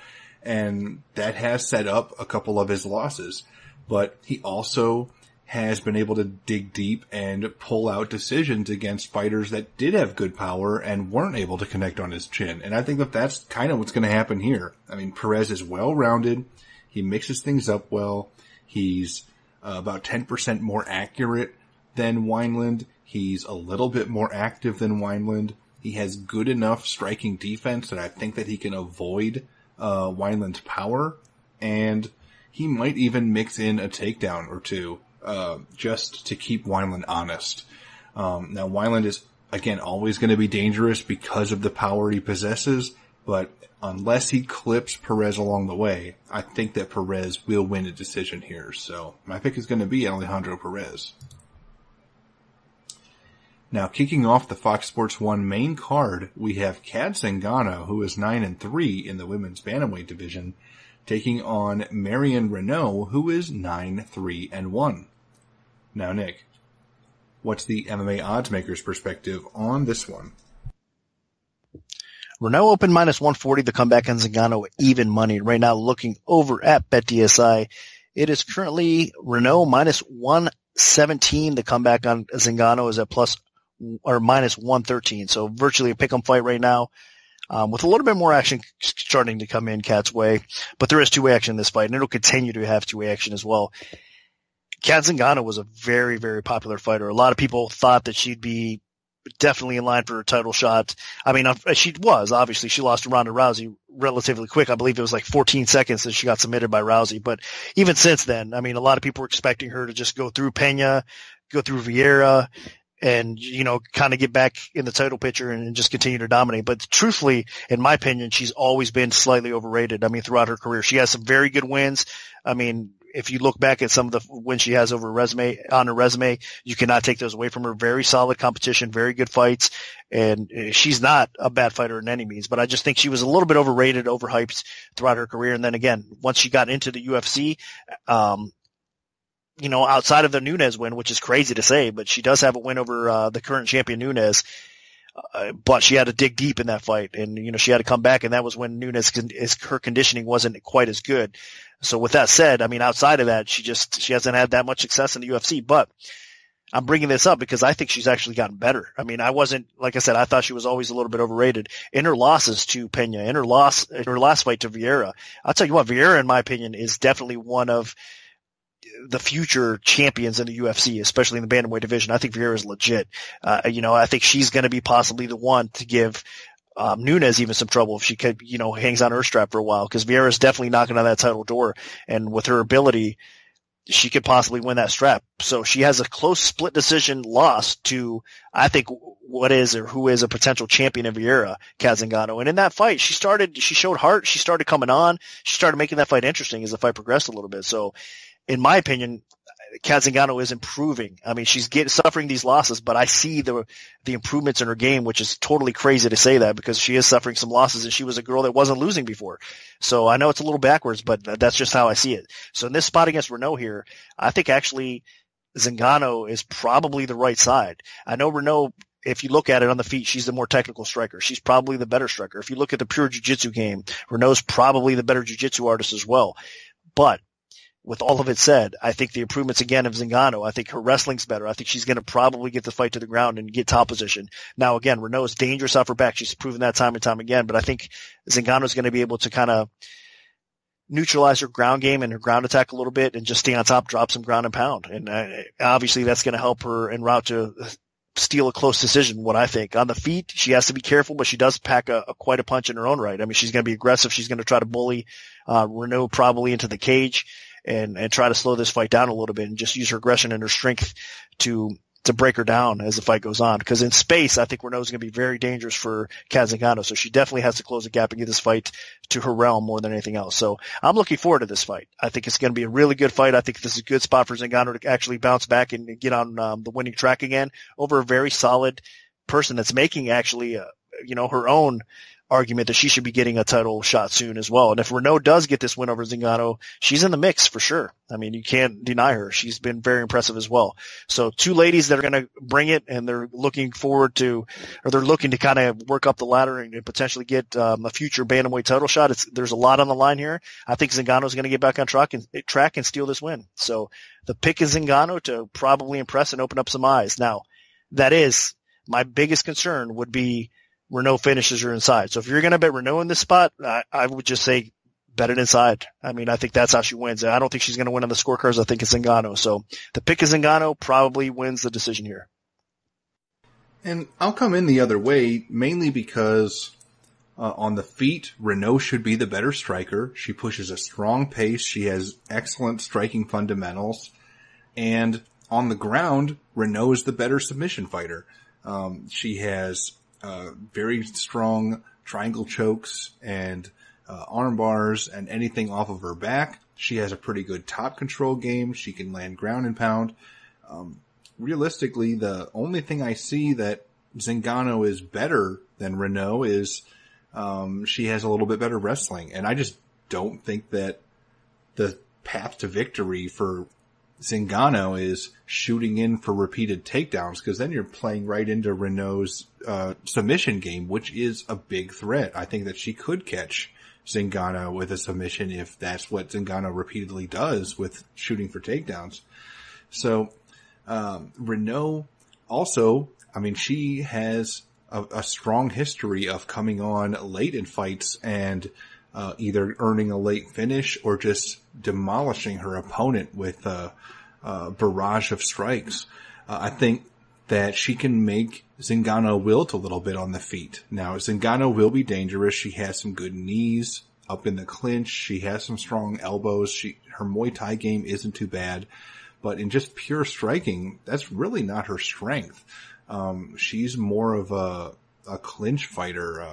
and that has set up a couple of his losses. But he also has been able to dig deep and pull out decisions against fighters that did have good power and weren't able to connect on his chin. And I think that that's kind of what's going to happen here. Perez is well-rounded. He mixes things up well. He's about 10% more accurate than Wineland. He's a little bit more active than Wineland. He has good enough striking defense that I think that he can avoid Wineland's power, and he might even mix in a takedown or two just to keep Wineland honest. Now, Wineland is, again, always going to be dangerous because of the power he possesses, But unless he clips Perez along the way, I think that Perez will win a decision here. So my pick is going to be Alejandro Perez. Now, kicking off the Fox Sports 1 main card, we have Kat Zingano, who is 9-3 in the women's bantamweight division, taking on Marion Renault, who is 9-3-1. Now, Nick, what's the MMA oddsmaker's perspective on this one? Renault open -140, the comeback on Zingano even money. Right now, looking over at BetDSI, it is currently Renault -117. The comeback on Zingano is at -113. So virtually a pick'em fight right now, with a little bit more action starting to come in Kat's way. But there is two-way action in this fight, and it'll continue to have two-way action as well. Kat Zingano was a very, very popular fighter. A lot of people thought that she'd be definitely in line for a title shot. I mean, she was, obviously. She lost to Ronda Rousey relatively quick. I believe it was like 14 seconds that she got submitted by Rousey. But even since then, I mean, a lot of people were expecting her to just go through Pena, go through Vieira, and, kind of get back in the title picture and just continue to dominate. But truthfully, in my opinion, she's always been slightly overrated. I mean, throughout her career, she has some very good wins. I mean, if you look back at some of the wins she has on her resume, you cannot take those away from her. Very solid competition, very good fights, and she's not a bad fighter in any means. But I just think she was a little bit overrated, overhyped throughout her career. And then again, once she got into the UFC, outside of the Nunes win, which is crazy to say, but she does have a win over the current champion Nunes. But she had to dig deep in that fight, and she had to come back, and that was when her conditioning wasn't quite as good. So with that said, I mean, outside of that, she hasn't had that much success in the UFC. But I'm bringing this up because I think she's actually gotten better. I mean, like I said, I thought she was always a little bit overrated in her losses to Pena, in her last fight to Vieira. I'll tell you what, Vieira, in my opinion, is definitely one of the future champions in the UFC, especially in the bantamweight division. I think Vieira is legit. I think she's going to be possibly the one to give Nunes even some trouble if she could, hangs on her strap for a while, because Vieira is definitely knocking on that title door, and with her ability, she could possibly win that strap. So she has a close split decision loss to, I think, who is a potential champion of Vieira, Kat Zingano. And in that fight, she showed heart, she started coming on, she started making that fight interesting as the fight progressed a little bit. So in my opinion, Kat Zingano is improving. I mean, she's suffering these losses, but I see the improvements in her game, which is totally crazy to say that because she is suffering some losses, and she was a girl that wasn't losing before. So I know it's a little backwards, but that's just how I see it. So in this spot against Renault here, I think actually Zingano is probably the right side. I know Renault, if you look at it on the feet, she's the more technical striker. She's probably the better striker. If you look at the pure jiu-jitsu game, Renault's probably the better jiu-jitsu artist as well. But with all of it said, I think the improvements again of Zingano, I think her wrestling's better. I think she's going to probably get the fight to the ground and get top position. Now again, Renault is dangerous off her back. She's proven that time and time again, but I think Zingano's going to be able to kind of neutralize her ground game and her ground attack a little bit and just stay on top, drop some ground and pound. And obviously that's going to help her en route to steal a close decision, what I think. On the feet, she has to be careful, but she does pack quite a punch in her own right. I mean, she's going to be aggressive. She's going to try to bully Renault probably into the cage and try to slow this fight down a little bit and just use her aggression and her strength to break her down as the fight goes on. Because in space, I think Renault's going to be very dangerous for Kat Zingano. So she definitely has to close the gap and get this fight to her realm more than anything else. So I'm looking forward to this fight. I think it's going to be a really good fight. I think this is a good spot for Zingano to actually bounce back and get on the winning track again over a very solid person that's making actually, her own argument that she should be getting a title shot soon as well. And if Renault does get this win over Zingano, she's in the mix for sure. I mean, you can't deny her. She's been very impressive as well. So two ladies that are going to bring it, and they're looking to kind of work up the ladder and potentially get a future bantamweight title shot. There's a lot on the line here. I think Zingano's going to get back on track and steal this win. So the pick is Zingano to probably impress and open up some eyes. Now, that is my biggest concern would be Renault finishes her inside. So if you're going to bet Renault in this spot, I would just say bet it inside. I mean, I think that's how she wins. I don't think she's going to win on the scorecards. I think it's Zingano. So the pick is Zingano, probably wins the decision here. And I'll come in the other way, mainly because on the feet, Renault should be the better striker. She pushes a strong pace. She has excellent striking fundamentals. And on the ground, Renault is the better submission fighter. She has very strong triangle chokes and arm bars and anything off of her back. She has a pretty good top control game. She can land ground and pound. Realistically, the only thing I see that Zingano is better than Renault is she has a little bit better wrestling. And I just don't think that the path to victory for Zingano is shooting in for repeated takedowns, because then you're playing right into Renault's submission game, which is a big threat. I think that she could catch Zingano with a submission if that's what Zingano repeatedly does with shooting for takedowns. So Renault also, I mean, she has a strong history of coming on late in fights and either earning a late finish or just demolishing her opponent with a barrage of strikes. I think that she can make Zingano wilt a little bit on the feet. Now, Zingano will be dangerous. She has some good knees up in the clinch. She has some strong elbows. Her Muay Thai game isn't too bad. But in just pure striking, that's really not her strength. She's more of a clinch fighter,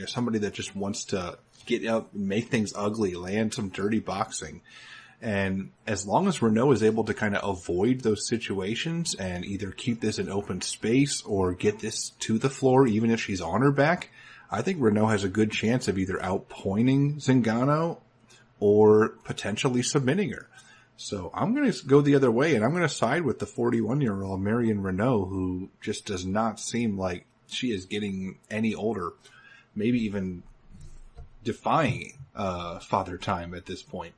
somebody that just wants to get up, make things ugly, land some dirty boxing. And as long as Renault is able to kind of avoid those situations and either keep this in open space or get this to the floor, even if she's on her back, I think Renault has a good chance of either outpointing Zingano or potentially submitting her. So I'm going to go the other way, and I'm going to side with the 41-year-old Marion Renault, who just does not seem like she is getting any older, maybe even defying father time at this point.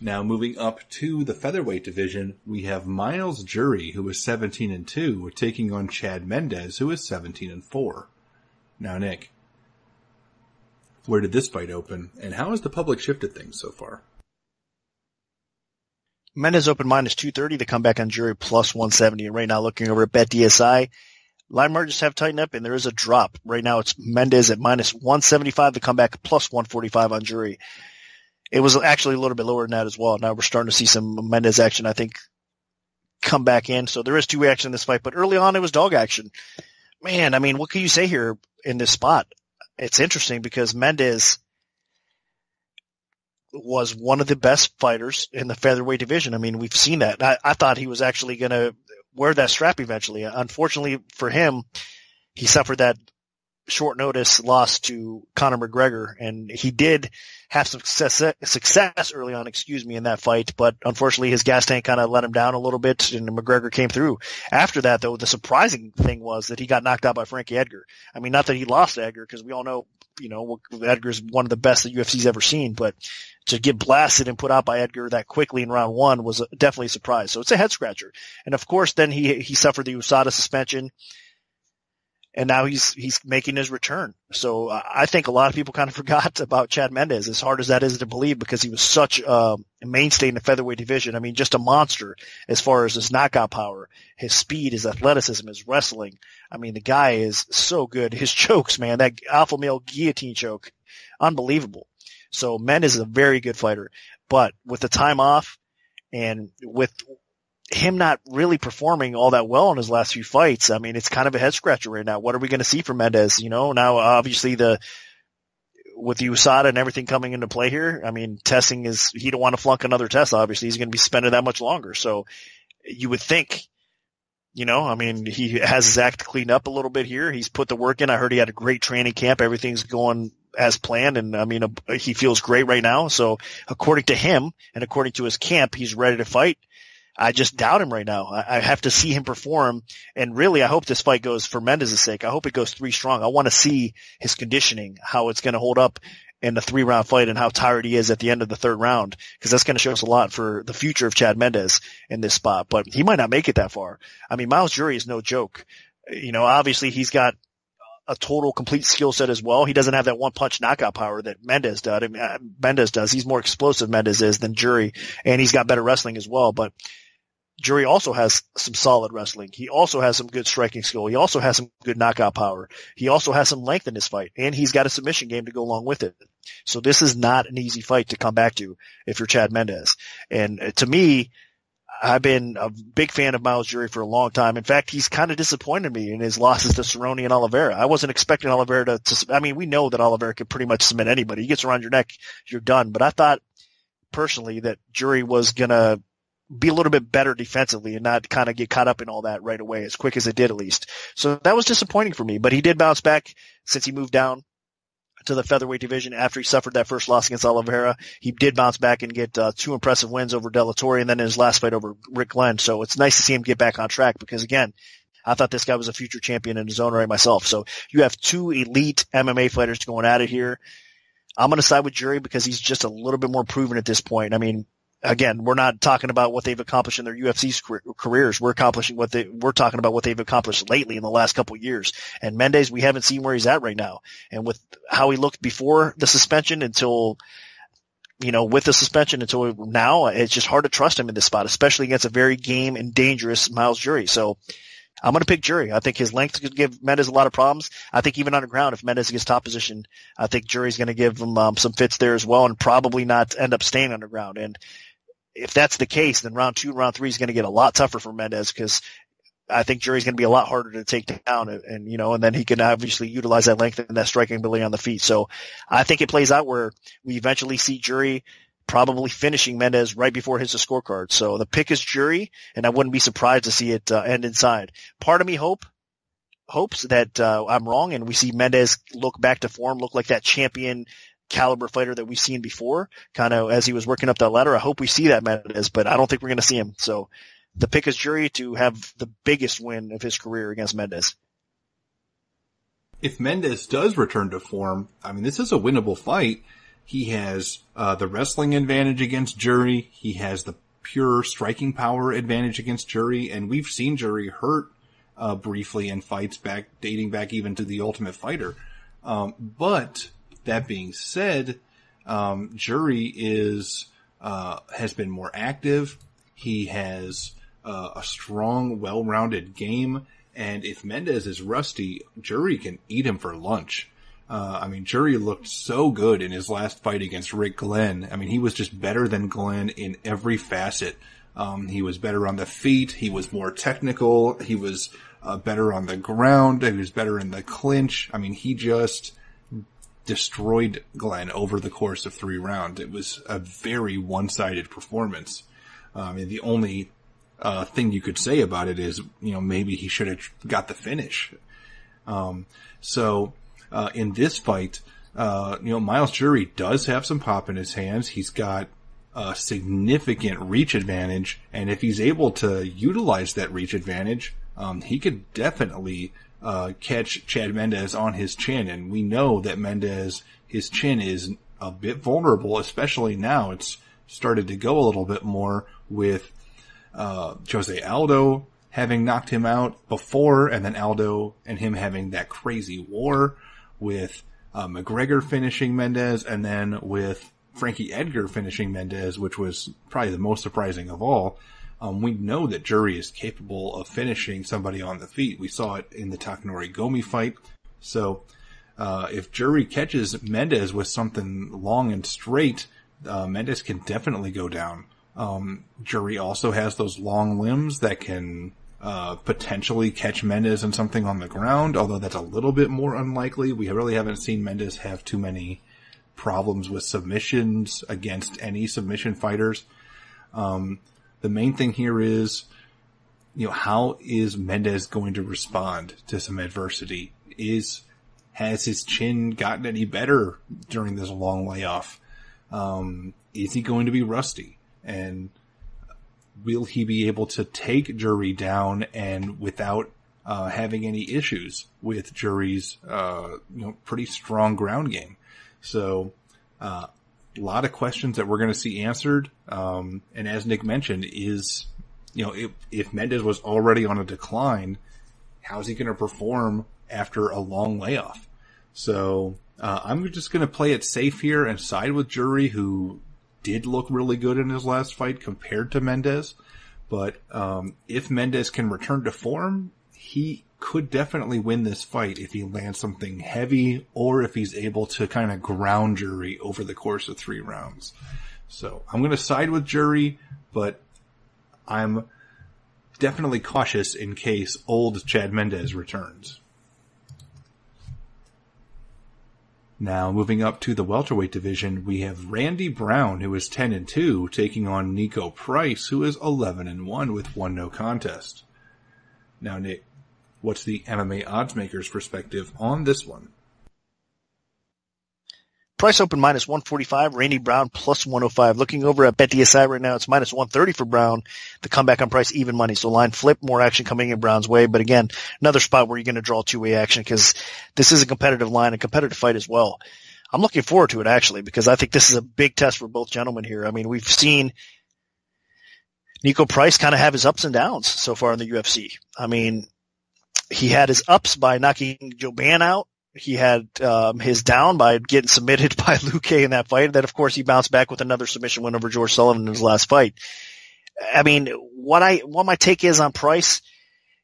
Now, moving up to the featherweight division, we have Miles Jury, who is 17-2, taking on Chad Mendes, who is 17-4. Now, Nick, where did this fight open, and how has the public shifted things so far? Mendes open minus 230, the comeback on Jury plus 170. And right now, looking over at BetDSI, line margins have tightened up, and there is a drop. Right now, it's Mendes at minus 175, the comeback plus 145 on Jury. It was actually a little bit lower than that as well. Now we're starting to see some Mendes action, I think, come back in. So there is two action in this fight, but early on it was dog action. Man, I mean, what can you say here in this spot? It's interesting because Mendes was one of the best fighters in the featherweight division. I mean, we've seen that. I thought he was actually going to wear that strap eventually. Unfortunately for him, he suffered that short notice loss to Conor McGregor, and he did have some success early on, in that fight, but unfortunately his gas tank kind of let him down a little bit, and McGregor came through. After that, though, the surprising thing was that he got knocked out by Frankie Edgar. I mean, not that he lost to Edgar, because we all know, Edgar's one of the best that UFC's ever seen, but to get blasted and put out by Edgar that quickly in round one was definitely a surprise. So it's a head scratcher. And of course, then he suffered the USADA suspension, and now he's making his return. So I think a lot of people kind of forgot about Chad Mendes, as hard as that is to believe, because he was such a mainstay in the featherweight division. I mean, just a monster as far as his knockout power, his speed, his athleticism, his wrestling. I mean, the guy is so good. His chokes, man, that alpha male guillotine choke, unbelievable. So Mendes is a very good fighter, but with the time off and with him not really performing all that well in his last few fights, I mean, it's kind of a head scratcher right now. What are we going to see from Mendes? Now obviously with the USADA and everything coming into play here, I mean, testing he don't want to flunk another test. Obviously, he's going to be spending that much longer. So you would think, I mean, he has his act cleaned up a little bit here. He's put the work in. I heard he had a great training camp. Everything's going as planned, and I mean, he feels great right now. So according to him and according to his camp, he's ready to fight. I just doubt him right now. I have to see him perform, and really, I hope this fight goes, for Mendes' sake, I hope it goes 3 strong. I want to see his conditioning, how it's going to hold up in the 3-round fight, and how tired he is at the end of the 3rd round, because that's going to show us a lot for the future of Chad Mendes in this spot. But he might not make it that far. I mean, Miles Jury is no joke. Obviously he's got a total complete skill set as well. He doesn't have that one-punch knockout power that Mendes does. Mendes does. He's more explosive, Mendes is, than Jury, and he's got better wrestling as well. But Jury also has some solid wrestling. He also has some good striking skill. He also has some good knockout power. He also has some length in his fight, and he's got a submission game to go along with it. So this is not an easy fight to come back to if you're Chad Mendes. And to me, I've been a big fan of Miles Jury for a long time. In fact, he's kind of disappointed me in his losses to Cerrone and Oliveira. I wasn't expecting Oliveira I mean, we know that Oliveira could pretty much submit anybody. He gets around your neck, you're done. But I thought personally that Jury was going to be a little bit better defensively and not kind of get caught up in all that right away, as quick as it did at least. So that was disappointing for me, but he did bounce back since he moved down to the featherweight division after he suffered that first loss against Oliveira. He did bounce back and get 2 impressive wins over De La Torre and then in his last fight over Rick Glenn. So it's nice to see him get back on track because, again, I thought this guy was a future champion in his own right myself. So you have 2 elite MMA fighters going at it here. I'm going to side with Jury because he's just a little bit more proven at this point. I mean, again, we're not talking about what they've accomplished in their UFC careers. We're talking about what they've accomplished lately in the last couple of years. And Mendes, we haven't seen where he's at right now. And with how he looked before the suspension until now, it's just hard to trust him in this spot, especially against a very game and dangerous Miles Jury. So I'm going to pick Jury. I think his length could give Mendes a lot of problems. I think even underground, if Mendes gets top position, I think Jury's going to give him some fits there as well and probably not end up staying underground. And if that's the case, then round 2 and round 3 is going to get a lot tougher for Mendes because I think Jury's going to be a lot harder to take down and then he can obviously utilize that length and that striking ability on the feet. So I think it plays out where we eventually see Jury probably finishing Mendes right before his scorecard. So the pick is Jury, and I wouldn't be surprised to see it end inside. Part of me hopes that I'm wrong and we see Mendes look back to form, look like that champion caliber fighter that we've seen before, kind of as he was working up that ladder. I hope we see that Mendes, but I don't think we're going to see him. So the pick is Jury to have the biggest win of his career against Mendes. If Mendes does return to form, I mean, this is a winnable fight. He has the wrestling advantage against Jury. He has the pure striking power advantage against Jury, and we've seen Jury hurt briefly in fights dating back even to the Ultimate Fighter. But that being said, Jury has been more active. He has a strong, well-rounded game. And if Mendes is rusty, Jury can eat him for lunch. I mean, Jury looked so good in his last fight against Rick Glenn. I mean, he was just better than Glenn in every facet. He was better on the feet. He was more technical. He was better on the ground. He was better in the clinch. I mean, he just destroyed Glenn over the course of 3 rounds. It was a very one-sided performance. And the only thing you could say about it is, maybe he should have got the finish. In this fight, Miles Jury does have some pop in his hands. He's got a significant reach advantage, and if he's able to utilize that reach advantage, he could definitely catch Chad Mendes on his chin. And we know that Mendes, his chin is a bit vulnerable, especially now. It's started to go a little bit more with Jose Aldo having knocked him out before, and then Aldo and him having that crazy war with McGregor finishing Mendes, and then with Frankie Edgar finishing Mendes, which was probably the most surprising of all. We know that Jury is capable of finishing somebody on the feet. We saw it in the Takanori Gomi fight. So if Jury catches Mendes with something long and straight, Mendes can definitely go down. Jury also has those long limbs that can potentially catch Mendes in something on the ground, although that's a little bit more unlikely. We really haven't seen Mendes have too many problems with submissions against any submission fighters. The main thing here is, how is Mendes going to respond to some adversity? Has his chin gotten any better during this long layoff? Is he going to be rusty? And will he be able to take Jury down and without having any issues with Jury's pretty strong ground game? So a lot of questions that we're going to see answered. And as Nick mentioned, if Mendes was already on a decline, how's he going to perform after a long layoff? So I'm just going to play it safe here and side with Jury, who did look really good in his last fight compared to Mendes. But if Mendes can return to form, he could definitely win this fight if he lands something heavy or if he's able to kind of ground Jury over the course of 3 rounds. So I'm going to side with Jury, but I'm definitely cautious in case old Chad Mendes returns. Now, moving up to the welterweight division, we have Randy Brown, who is 10-2, taking on Nico Price, who is 11-1 with 1 no contest. Now, Nick, what's the MMA oddsmaker's perspective on this one? Price open minus 145, Randy Brown plus 105. Looking over at BetDSI right now, it's minus 130 for Brown. The comeback on Price, even money. So line flip, more action coming in Brown's way. But again, another spot where you're going to draw two-way action because this is a competitive line, a competitive fight as well. I'm looking forward to it actually because I think this is a big test for both gentlemen here. I mean, we've seen Nico Price kind of have his ups and downs so far in the UFC. I mean, he had his ups by knocking Joban out. He had his down by getting submitted by Luque in that fight. And then, of course, he bounced back with another submission win over George Sullivan in his last fight. I mean, what my take is on Price,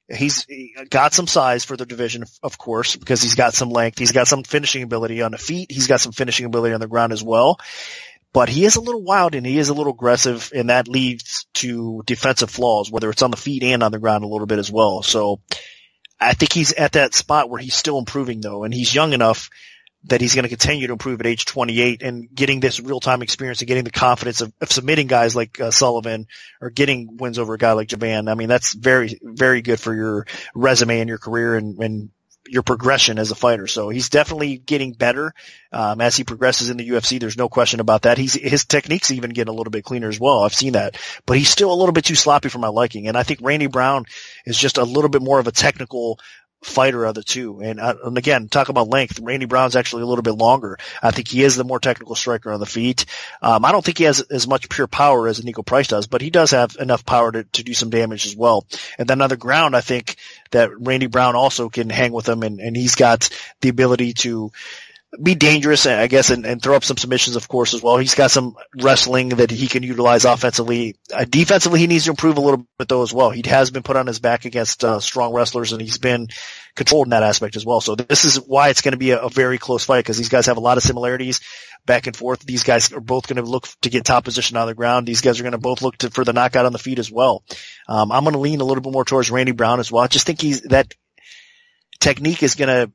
he's got some size for the division, of course, because he's got some length. He's got some finishing ability on the feet. He's got some finishing ability on the ground as well. But he is a little wild and he is a little aggressive, and that leads to defensive flaws, whether it's on the feet and on the ground a little bit as well. So I think he's at that spot where he's still improving though, and he's young enough that he's going to continue to improve at age 28 and getting this real-time experience and getting the confidence of submitting guys like Sullivan or getting wins over a guy like Joban. I mean, that's very, very good for your resume and your career and your progression as a fighter. So he's definitely getting better as he progresses in the UFC. There's no question about that. His technique's even getting a little bit cleaner as well. I've seen that, but he's still a little bit too sloppy for my liking. And I think Randy Brown is just a little bit more of a technical fighter of the two. And again, talk about length. Randy Brown's actually a little bit longer. I think he is the more technical striker on the feet. I don't think he has as much pure power as Nico Price does, but he does have enough power to do some damage as well. And then on the ground, I think that Randy Brown also can hang with him, and he's got the ability to be dangerous, I guess, and throw up some submissions, of course, as well. He's got some wrestling that he can utilize offensively. Defensively, he needs to improve a little bit, though, as well. He has been put on his back against strong wrestlers, and he's been controlled in that aspect as well. So this is why it's going to be a very close fight, because these guys have a lot of similarities back and forth. These guys are both going to look to get top position on the ground. These guys are going to both look for the knockout on the feet as well. I'm going to lean a little bit more towards Randy Brown as well. I just think that technique is going to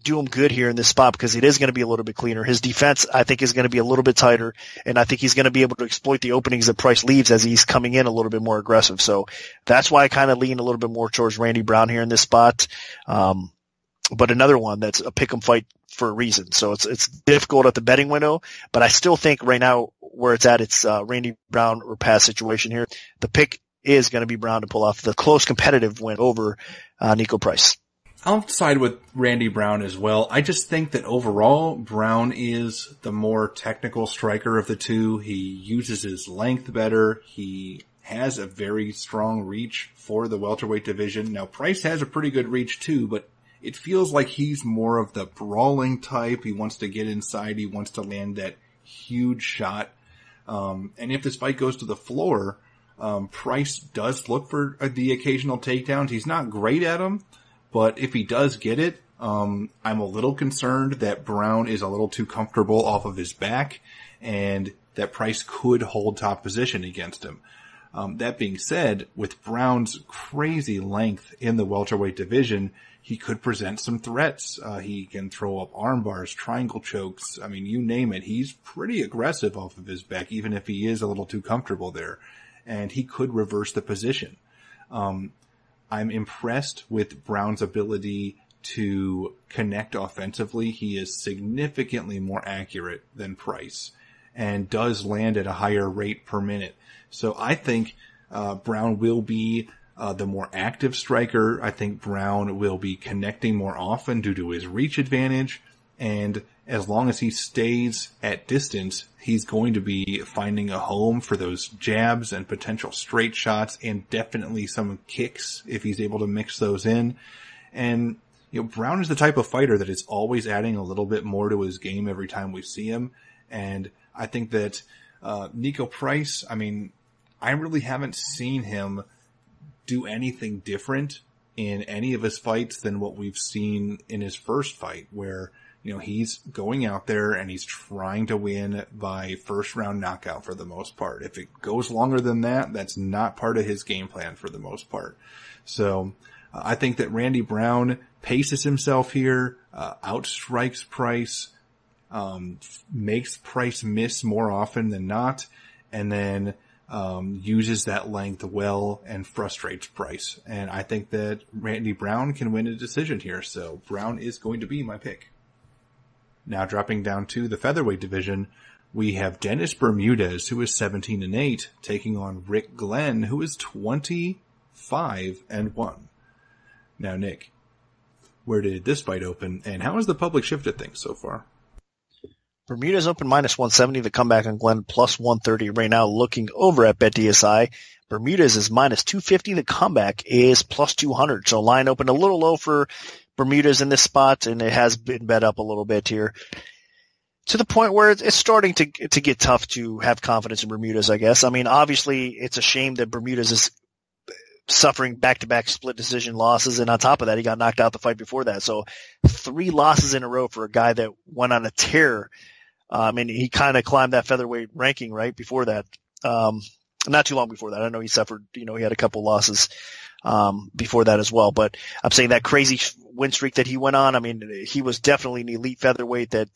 do him good here in this spot because it is going to be a little bit cleaner. His defense, I think, is going to be a little bit tighter, and I think he's going to be able to exploit the openings that Price leaves as he's coming in a little bit more aggressive. So that's why I kind of lean a little bit more towards Randy Brown here in this spot. But another one that's a pick'em fight for a reason. So it's difficult at the betting window, but I still think right now where it's at, it's Randy Brown or pass situation here. The pick is going to be Brown to pull off the close competitive win over Nico Price. I'll side with Randy Brown as well. I just think that overall, Brown is the more technical striker of the two. He uses his length better. He has a very strong reach for the welterweight division. Now, Price has a pretty good reach too, but it feels like he's more of the brawling type. He wants to get inside. He wants to land that huge shot. And if this fight goes to the floor, Price does look for the occasional takedowns. He's not great at them. But if he does get it, I'm a little concerned that Brown is a little too comfortable off of his back and that Price could hold top position against him. That being said, with Brown's crazy length in the welterweight division, he could present some threats. He can throw up arm bars, triangle chokes. I mean, you name it. He's pretty aggressive off of his back, even if he is a little too comfortable there. And he could reverse the position. I'm impressed with Brown's ability to connect offensively. He is significantly more accurate than Price and does land at a higher rate per minute. So I think Brown will be the more active striker. I think Brown will be connecting more often due to his reach advantage. And as long as he stays at distance, he's going to be finding a home for those jabs and potential straight shots and definitely some kicks if he's able to mix those in. And, Brown is the type of fighter that is always adding a little bit more to his game every time we see him. And I think that Nico Price, I really haven't seen him do anything different in any of his fights than what we've seen in his first fight, where he's going out there and he's trying to win by first round knockout for the most part. If it goes longer than that, that's not part of his game plan for the most part. So I think that Randy Brown paces himself here, outstrikes Price, makes Price miss more often than not, and then uses that length well and frustrates Price. And I think that Randy Brown can win a decision here. So Brown is going to be my pick. Now dropping down to the featherweight division, we have Dennis Bermudez, who is 17-8, taking on Rick Glenn, who is 25-1. Now, Nick, where did this fight open, and how has the public shifted things so far? Bermudez open -170, the comeback on Glenn +130 right now, looking over at BetDSI. Bermudez is -250, the comeback is +200. So line opened a little low for Bermudez in this spot, and it has been bet up a little bit here, to the point where it's starting to get tough to have confidence in Bermudez, I guess. I mean, obviously, it's a shame that Bermudez is suffering back-to-back split decision losses, and on top of that, he got knocked out the fight before that. So 3 losses in a row for a guy that went on a tear. And he kind of climbed that featherweight ranking right before that. Not too long before that. I know he suffered, he had a couple losses before that as well. But I'm saying that crazy win streak that he went on, I mean, he was definitely an elite featherweight that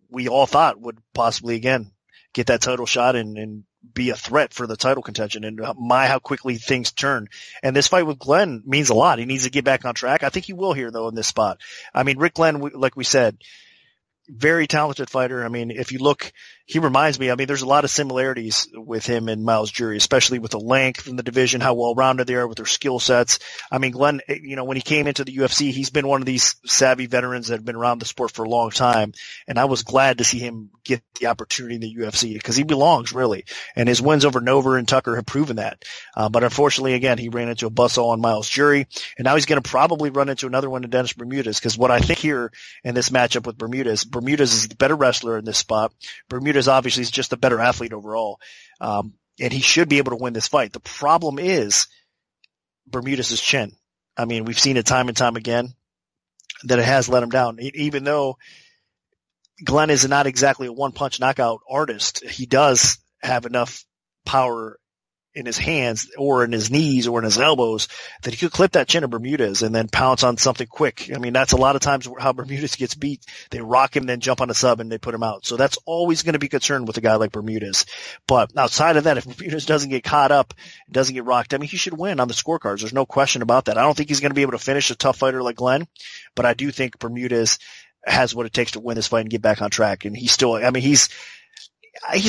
we all thought would possibly, again, get that title shot and be a threat for the title contention. And how quickly things turn. And this fight with Glenn means a lot. He needs to get back on track. I think he will here, though, in this spot. I mean, Rick Glenn, like we said, very talented fighter. I mean, if you look, he reminds me, I mean, there's a lot of similarities with him and Miles Jury, especially with the length in the division, how well-rounded they are with their skill sets. I mean, Glenn, when he came into the UFC, he's been one of these savvy veterans that have been around the sport for a long time. And I was glad to see him get the opportunity in the UFC because he belongs, really. And his wins over Nova and Tucker have proven that. But unfortunately, again, he ran into a buzzsaw on Miles Jury. And now he's going to probably run into another one in Dennis Bermudez, because what I think here in this matchup with Bermudez is the better wrestler in this spot. Bermudez obviously is just a better athlete overall. And he should be able to win this fight. The problem is Bermudez's chin. I mean, we've seen it time and time again that it has let him down. Even though Glenn is not exactly a one-punch knockout artist, he does have enough power in his hands or in his knees or in his elbows that he could clip that chin of Bermudez and then pounce on something quick. I mean, that's a lot of times how Bermudez gets beat. They rock him, then jump on a sub, and they put him out. So that's always going to be concerned with a guy like Bermudez. But outside of that, if Bermudez doesn't get caught up, doesn't get rocked, I mean, he should win on the scorecards. There's no question about that. I don't think he's going to be able to finish a tough fighter like Glenn, but I do think Bermudez has what it takes to win this fight and get back on track. And he's still, I mean, he's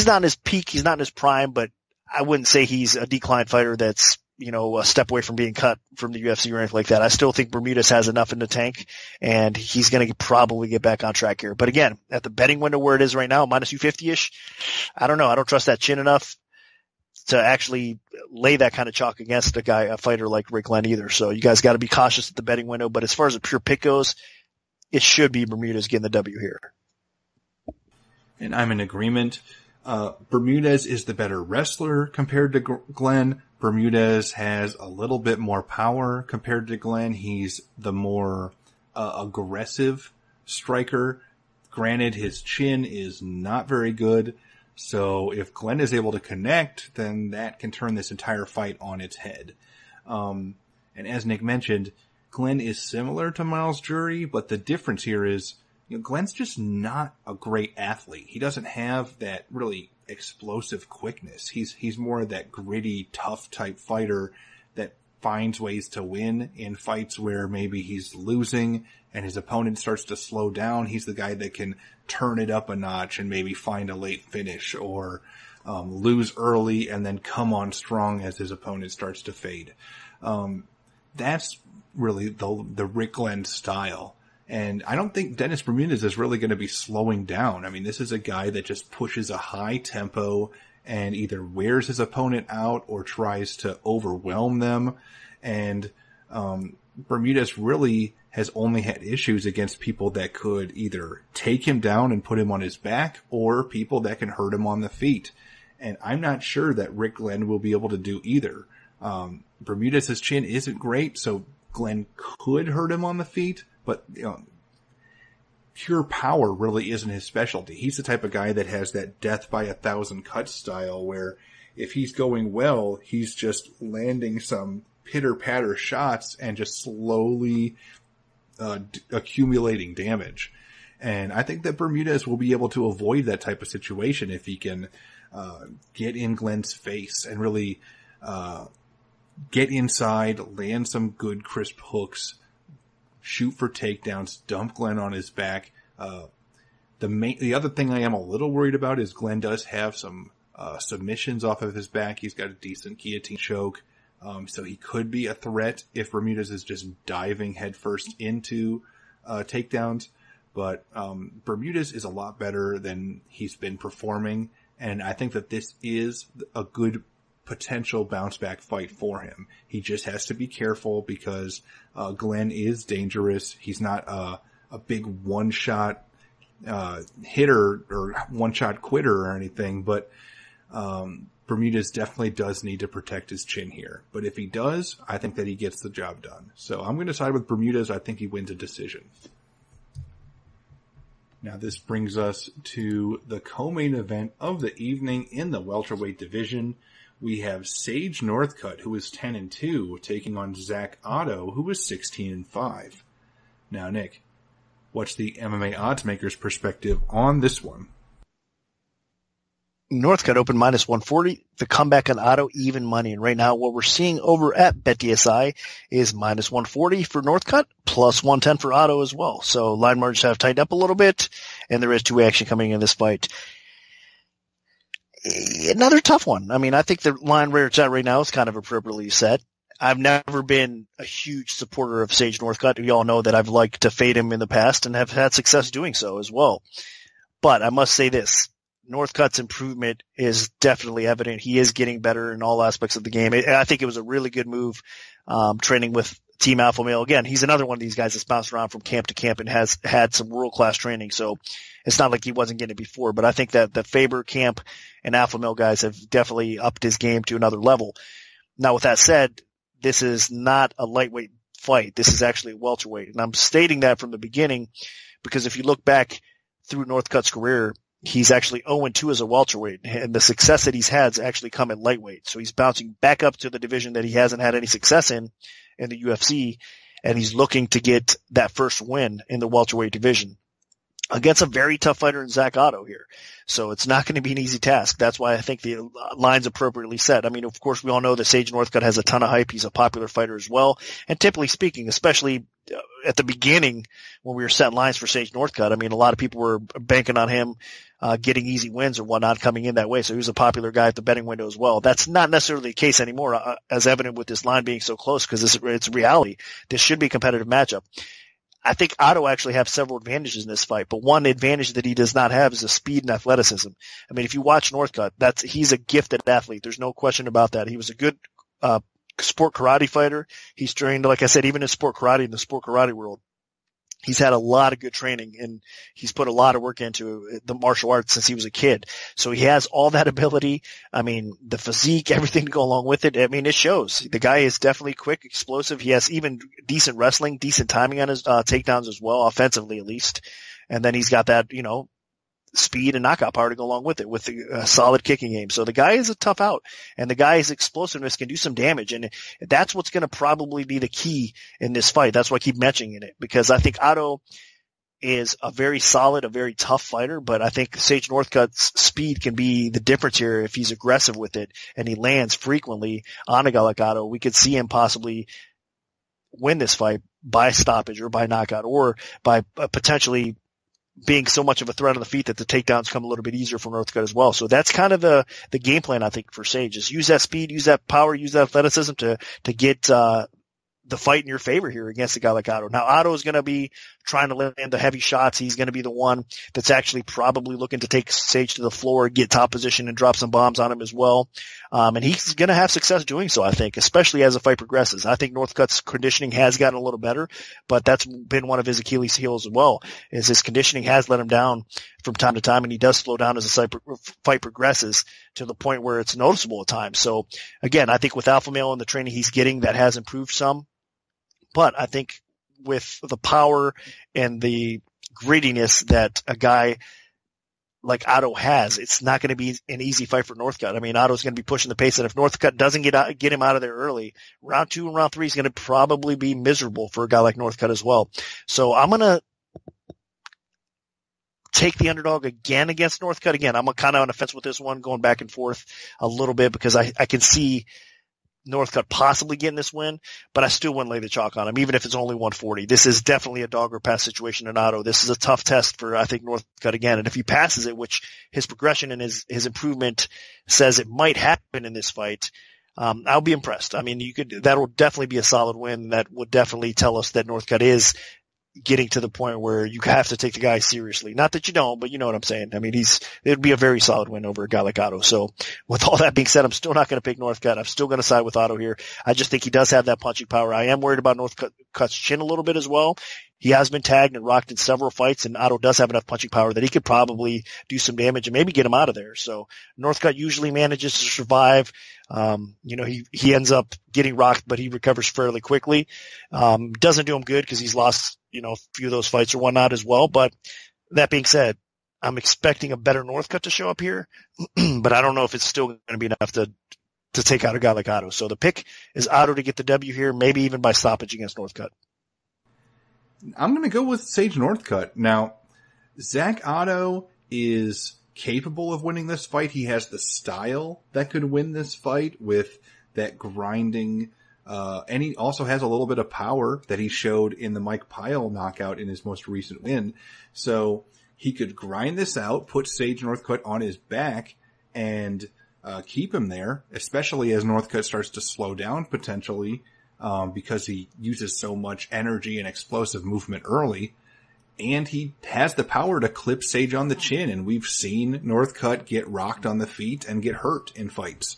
not in his peak, he's not in his prime, but I wouldn't say he's a decline fighter that's, a step away from being cut from the UFC or anything like that. I still think Bermudez has enough in the tank, and he's going to probably get back on track here. But again, at the betting window where it is right now, -250-ish, I don't know. I don't trust that chin enough to actually lay that kind of chalk against a fighter like Rick Glenn either. So you guys got to be cautious at the betting window. But as far as a pure pick goes, it should be Bermudez getting the W here. And I'm in agreement. Bermudez is the better wrestler compared to Glenn. Bermudez has a little bit more power compared to Glenn. He's the more aggressive striker. Granted, his chin is not very good. So if Glenn is able to connect, then that can turn this entire fight on its head. And as Nick mentioned, Glenn is similar to Miles Jury, but the difference here is, Glenn's just not a great athlete. He doesn't have that really explosive quickness. He's more of that gritty, tough type fighter that finds ways to win in fights where maybe he's losing and his opponent starts to slow down. He's the guy that can turn it up a notch and maybe find a late finish, or lose early and then come on strong as his opponent starts to fade. That's really the Rick Glenn style. And I don't think Dennis Bermudez is really going to be slowing down. I mean, this is a guy that just pushes a high tempo and either wears his opponent out or tries to overwhelm them. And Bermudez really has only had issues against people that could either take him down and put him on his back, or people that can hurt him on the feet. And I'm not sure that Rick Glenn will be able to do either. Bermudez's chin isn't great, so Glenn could hurt him on the feet. But, pure power really isn't his specialty. He's the type of guy that has that death by 1,000 cuts style where if he's going well, he's just landing some pitter-patter shots and just slowly accumulating damage. And I think that Bermudez will be able to avoid that type of situation if he can get in Glenn's face and really get inside, land some good crisp hooks, shoot for takedowns, dump Glenn on his back. The other thing I am a little worried about is Glenn does have some submissions off of his back. He's got a decent guillotine choke. So he could be a threat if Bermudez is just diving headfirst into takedowns. But Bermudez is a lot better than he's been performing. And I think that this is a good potential bounce back fight for him. He just has to be careful because Glenn is dangerous. He's not a big one-shot hitter or one-shot quitter or anything, but Bermudez definitely does need to protect his chin here. But if he does, I think that he gets the job done. So I'm going to side with Bermudez. I think he wins a decision. Now this brings us to the co-main event of the evening in the welterweight division. We have Sage Northcutt, who is 10-2, taking on Zach Otto, who is 16-5. Now, Nick, what's the MMA oddsmaker's perspective on this one? Northcutt open -140. The comeback on Otto, even money. And right now, what we're seeing over at BetDSI is -140 for Northcutt, +110 for Otto as well. So line margins have tightened up a little bit, and there is two action coming in this fight. Another tough one. I mean, I think the line where it's at right now is kind of appropriately set. I've never been a huge supporter of Sage Northcutt. We all know that I've liked to fade him in the past and have had success doing so as well. But I must say this. Northcutt's improvement is definitely evident. He is getting better in all aspects of the game. I think it was a really good move, training with Team Alpha Male. Again, he's another one of these guys that's bounced around from camp to camp and has had some world-class training. So it's not like he wasn't getting it before, but I think that the Faber camp and Alpha Male guys have definitely upped his game to another level. Now, with that said, this is not a lightweight fight. This is actually a welterweight. And I'm stating that from the beginning because if you look back through Northcutt's career, he's actually 0-2 as a welterweight, and the success that he's had has actually come at lightweight. So he's bouncing back up to the division that he hasn't had any success in the UFC, and he's looking to get that first win in the welterweight division against a very tough fighter in Zach Otto here. So it's not going to be an easy task. That's why I think the line's appropriately set. I mean, of course, we all know that Sage Northcutt has a ton of hype. He's a popular fighter as well. And typically speaking, especially at the beginning when we were setting lines for Sage Northcutt, I mean, a lot of people were banking on him getting easy wins or whatnot coming in that way. So he was a popular guy at the betting window as well. That's not necessarily the case anymore, as evident with this line being so close because it's reality. This should be a competitive matchup. I think Otto actually has several advantages in this fight, but one advantage that he does not have is the speed and athleticism. I mean, if you watch Northcutt, he's a gifted athlete. There's no question about that. He was a good sport karate fighter. He's trained, like I said, even in sport karate, in the sport karate world. He's had a lot of good training and he's put a lot of work into the martial arts since he was a kid. So he has all that ability. I mean, the physique, everything to go along with it. I mean, it shows. The guy is definitely quick, explosive. He has even decent wrestling, decent timing on his takedowns as well, offensively at least. And then he's got that, speed and knockout power to go along with it with a solid kicking game. So the guy is a tough out and the guy's explosiveness can do some damage. And that's what's going to probably be the key in this fight. That's why I keep mentioning it because I think Otto is a very solid, a very tough fighter, but I think Sage Northcutt's speed can be the difference here if he's aggressive with it and he lands frequently on a guy like Otto. We could see him possibly win this fight by stoppage or by knockout or by potentially being so much of a threat on the feet that the takedowns come a little bit easier for Northcutt as well. So that's kind of the game plan, I think, for Sage is use that speed, use that power, use that athleticism to get, the fight in your favor here against a guy like Otto. Now, Otto is going to be trying to land the heavy shots. He's going to be the one that's actually probably looking to take Sage to the floor, get top position and drop some bombs on him as well. And he's going to have success doing so, I think, especially as the fight progresses. I think Northcutt's conditioning has gotten a little better, but that's been one of his Achilles heels as well, is his conditioning has let him down from time to time, and he does slow down as the fight progresses to the point where it's noticeable at times. So again, I think with Alpha Male and the training he's getting, that has improved some. But I think with the power and the grittiness that a guy like Otto has. It's not going to be an easy fight for Northcutt. I mean, Otto's going to be pushing the pace, and if Northcutt doesn't get him out of there early, round 2 and round 3 is going to probably be miserable for a guy like Northcutt as well. So I'm going to take the underdog again against Northcutt. Again, I'm kind of on the fence with this one, going back and forth a little bit because I can see Northcutt possibly getting this win, but I still wouldn't lay the chalk on him, even if it's only 140. This is definitely a dog or pass situation in Otto. This is a tough test for, I think, Northcutt again. And if he passes it, which his progression and his improvement says it might happen in this fight, I'll be impressed. I mean, that'll definitely be a solid win. That would definitely tell us that Northcutt is getting to the point where you have to take the guy seriously. Not that you don't, but you know what I'm saying. I mean, it'd be a very solid win over a guy like Otto. So with all that being said, I'm still not going to pick Northcutt. I'm still going to side with Otto here. I just think he does have that punching power. I am worried about Northcutt's chin a little bit as well. He has been tagged and rocked in several fights, and Otto does have enough punching power that he could probably do some damage and maybe get him out of there. So Northcutt usually manages to survive. He ends up getting rocked, but he recovers fairly quickly. Doesn't do him good because he's lost, a few of those fights or whatnot as well. But that being said, I'm expecting a better Northcutt to show up here, but I don't know if it's still going to be enough to take out a guy like Otto. So the pick is Otto to get the W here, maybe even by stoppage against Northcutt. I'm going to go with Sage Northcutt. Now, Zach Otto is capable of winning this fight. He has the style that could win this fight with that grinding, and he also has a little bit of power that he showed in the Mike Pyle knockout in his most recent win. So he could grind this out, put Sage Northcutt on his back, and keep him there, especially as Northcutt starts to slow down potentially, because he uses so much energy and explosive movement early. And he has the power to clip Sage on the chin, and we've seen Northcutt get rocked on the feet and get hurt in fights.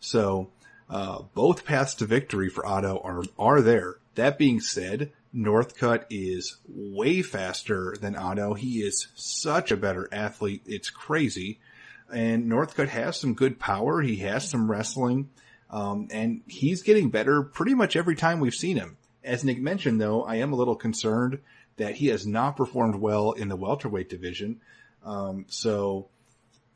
So both paths to victory for Otto are there. That being said, Northcutt is way faster than Otto. He is such a better athlete. It's crazy. And Northcutt has some good power. He has some wrestling. And he's getting better pretty much every time we've seen him. As Nick mentioned, though, I am a little concerned that he has not performed well in the welterweight division. So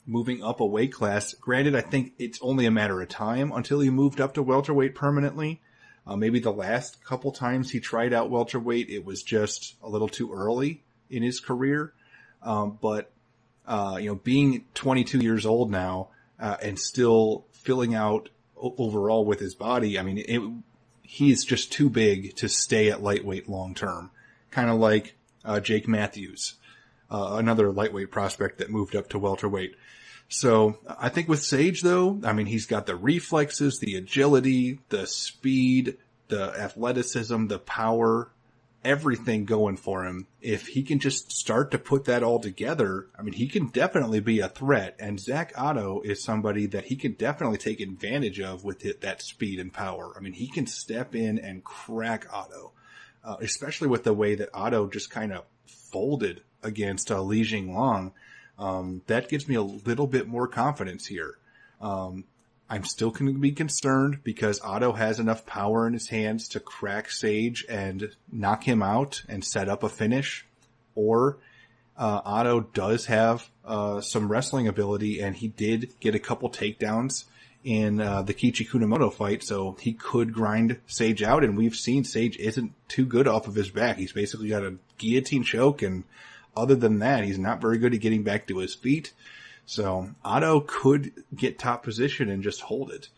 moving up a weight class, granted, I think it's only a matter of time until he moved up to welterweight permanently. Maybe the last couple times he tried out welterweight, it was just a little too early in his career. But being 22 years old now, and still filling out overall with his body, I mean, he's just too big to stay at lightweight long term. Kind of like Jake Matthews, another lightweight prospect that moved up to welterweight. So I think with Sage, though, I mean, he's got the reflexes, the agility, the speed, the athleticism, the power, everything going for him. If he can just start to put that all together, I mean, he can definitely be a threat. And Zach Otto is somebody that he can definitely take advantage of with that speed and power. I mean, he can step in and crack Otto. Especially with the way that Otto just kind of folded against Li Jinglong. That gives me a little bit more confidence here. I'm still going to be concerned because Otto has enough power in his hands to crack Sage and knock him out and set up a finish. Or Otto does have some wrestling ability, and he did get a couple takedowns in the Kichi Kunamoto fight, so he could grind Sage out, and we've seen Sage isn't too good off of his back. He's basically got a guillotine choke, and other than that, he's not very good at getting back to his feet. So Otto could get top position and just hold it.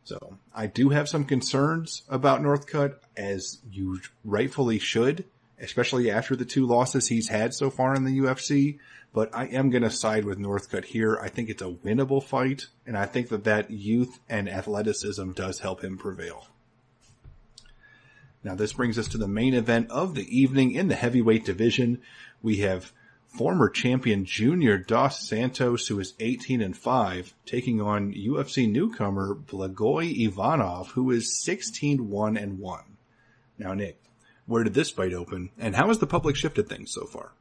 So I do have some concerns about Northcutt, as you rightfully should, especially after the 2 losses he's had so far in the UFC. But I am going to side with Northcutt here. I think it's a winnable fight, and I think that youth and athleticism does help him prevail. Now this brings us to the main event of the evening in the heavyweight division. We have former champion Junior Dos Santos, who is 18-5, taking on UFC newcomer Blagoy Ivanov, who is 16-1-1. Now, Nick, where did this fight open, and how has the public shifted things so far?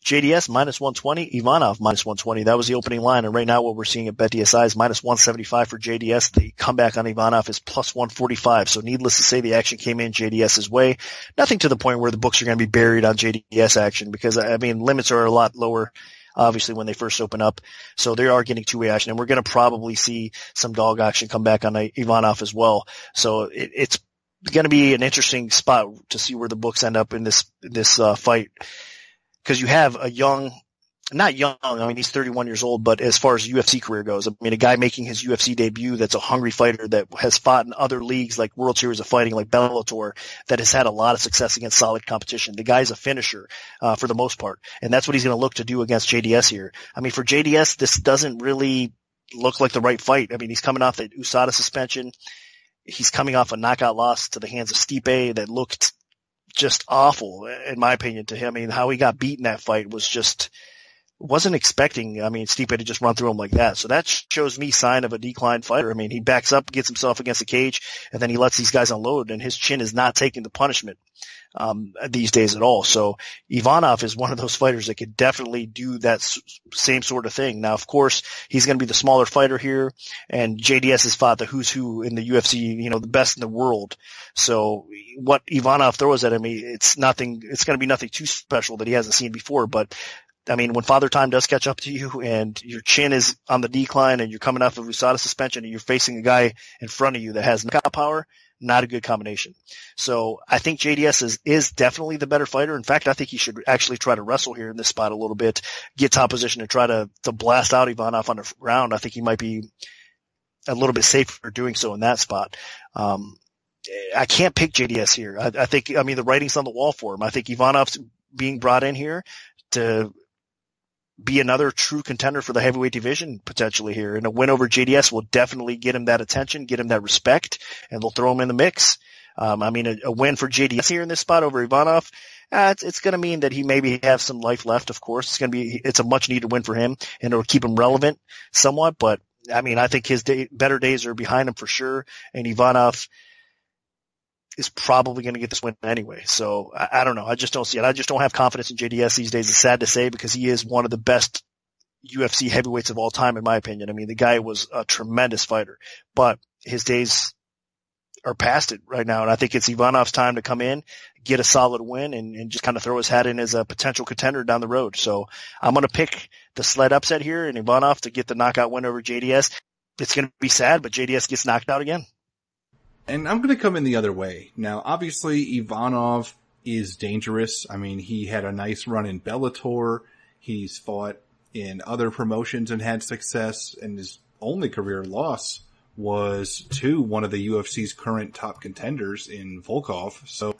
JDS minus 120, Ivanov minus 120. That was the opening line. And right now what we're seeing at BetDSI is minus 175 for JDS. The comeback on Ivanov is plus 145. So needless to say, the action came in JDS's way. Nothing to the point where the books are going to be buried on JDS action because, I mean, limits are a lot lower, obviously, when they first open up. So they are getting two-way action. And we're going to probably see some dog action come back on Ivanov as well. So it's going to be an interesting spot to see where the books end up in this fight. Because you have a not young, I mean, he's 31 years old, but as far as UFC career goes, I mean, a guy making his UFC debut that's a hungry fighter that has fought in other leagues like World Series of Fighting, like Bellator, that has had a lot of success against solid competition. The guy's a finisher, for the most part. And that's what he's going to look to do against JDS here. I mean, for JDS, this doesn't really look like the right fight. I mean, he's coming off the USADA suspension. He's coming off a knockout loss to the hands of Stipe that looked just awful, in my opinion, to him. I mean, how he got beat in that fight was just, wasn't expecting, I mean, Stipe to just run through him like that. So that shows me sign of a declined fighter. I mean, he backs up, gets himself against the cage, and then he lets these guys unload, and his chin is not taking the punishment these days at all. So Ivanov is one of those fighters that could definitely do that same sort of thing. Now, of course, he's going to be the smaller fighter here, and JDS has fought the who's who in the UFC, you know, the best in the world. So what Ivanov throws at him, it's going to be nothing too special that he hasn't seen before. But I mean, when Father Time does catch up to you and your chin is on the decline and you're coming off of USADA suspension and you're facing a guy in front of you that has knockout power, not a good combination. So I think JDS is definitely the better fighter. In fact, I think he should actually try to wrestle here in this spot a little bit, get top position and try to blast out Ivanov on the ground. I think he might be a little bit safer doing so in that spot. I can't pick JDS here. I think, I mean, the writing's on the wall for him. I think Ivanov's being brought in here to be another true contender for the heavyweight division potentially here. And a win over JDS will definitely get him that attention, get him that respect, and they'll throw him in the mix. I mean, a win for JDS here in this spot over Ivanov, it's going to mean that he maybe have some life left, of course. It's a much needed win for him, and it'll keep him relevant somewhat. But I mean, I think his better days are behind him for sure. And Ivanov is probably going to get this win anyway. So I don't know. I just don't see it. I just don't have confidence in JDS these days. It's sad to say because he is one of the best UFC heavyweights of all time, in my opinion. I mean, the guy was a tremendous fighter, but his days are past it right now. And I think it's Ivanov's time to come in, get a solid win, and just kind of throw his hat in as a potential contender down the road. So I'm going to pick the sled upset here and Ivanov to get the knockout win over JDS. It's going to be sad, but JDS gets knocked out again. And I'm going to come in the other way. Now, obviously, Ivanov is dangerous. I mean, he had a nice run in Bellator. He's fought in other promotions and had success. And his only career loss was to one of the UFC's current top contenders in Volkov. So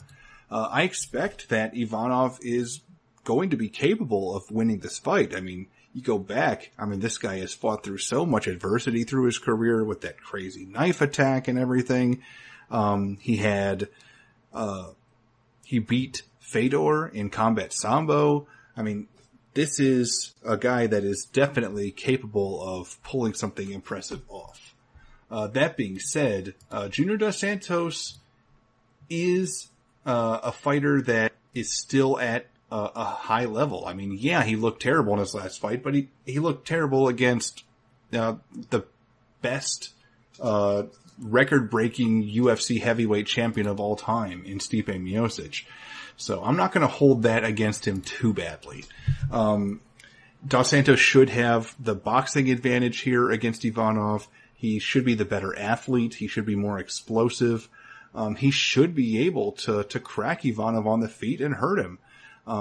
I expect that Ivanov is going to be capable of winning this fight. I mean, you go back, I mean, this guy has fought through so much adversity through his career with that crazy knife attack and everything. He beat Fedor in Combat Sambo. I mean, this is a guy that is definitely capable of pulling something impressive off. That being said, Junior Dos Santos is a fighter that is still at a high level. I mean, yeah, he looked terrible in his last fight, but he looked terrible against the best record-breaking UFC heavyweight champion of all time in Stipe Miocic. So I'm not going to hold that against him too badly. Dos Santos should have the boxing advantage here against Ivanov. He should be the better athlete. He should be more explosive. He should be able to crack Ivanov on the feet and hurt him.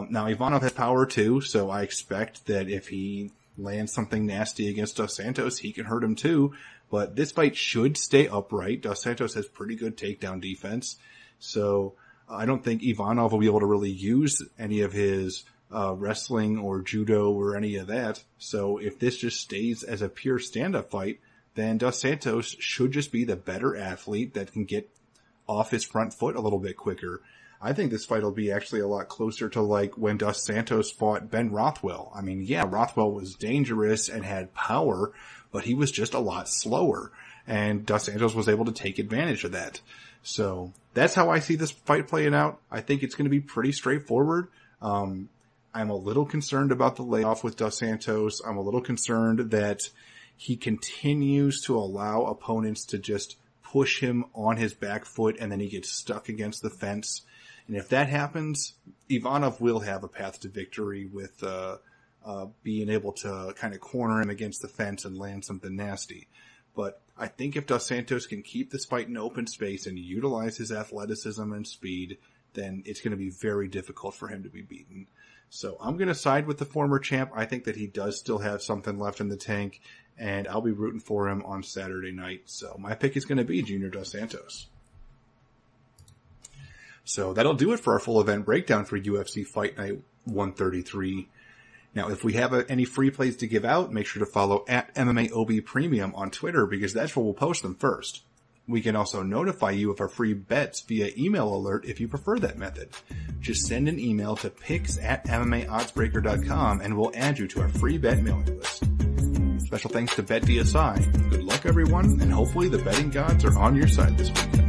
Now, Ivanov has power too, so I expect that if he lands something nasty against Dos Santos, he can hurt him too. But this fight should stay upright. Dos Santos has pretty good takedown defense, so I don't think Ivanov will be able to really use any of his wrestling or judo or any of that. So if this just stays as a pure stand-up fight, then Dos Santos should just be the better athlete that can get off his front foot a little bit quicker. I think this fight will be actually a lot closer to like when Dos Santos fought Ben Rothwell. I mean, yeah, Rothwell was dangerous and had power, but he was just a lot slower. And Dos Santos was able to take advantage of that. So that's how I see this fight playing out. I think it's going to be pretty straightforward. I I'm a little concerned about the layoff with Dos Santos. I'm a little concerned that he continues to allow opponents to just push him on his back foot and then he gets stuck against the fence. And if that happens, Ivanov will have a path to victory with being able to kind of corner him against the fence and land something nasty. But I think if Dos Santos can keep this fight in open space and utilize his athleticism and speed, then it's going to be very difficult for him to be beaten. So I'm going to side with the former champ. I think that he does still have something left in the tank, and I'll be rooting for him on Saturday night. So my pick is going to be Junior Dos Santos. So that'll do it for our full event breakdown for UFC Fight Night 133. Now, if we have any free plays to give out, make sure to follow at MMAOB Premium on Twitter because that's where we'll post them first. We can also notify you of our free bets via email alert if you prefer that method. Just send an email to picks@MMAOddsBreaker.com and we'll add you to our free bet mailing list. Special thanks to BetDSI. Good luck, everyone, and hopefully the betting gods are on your side this weekend.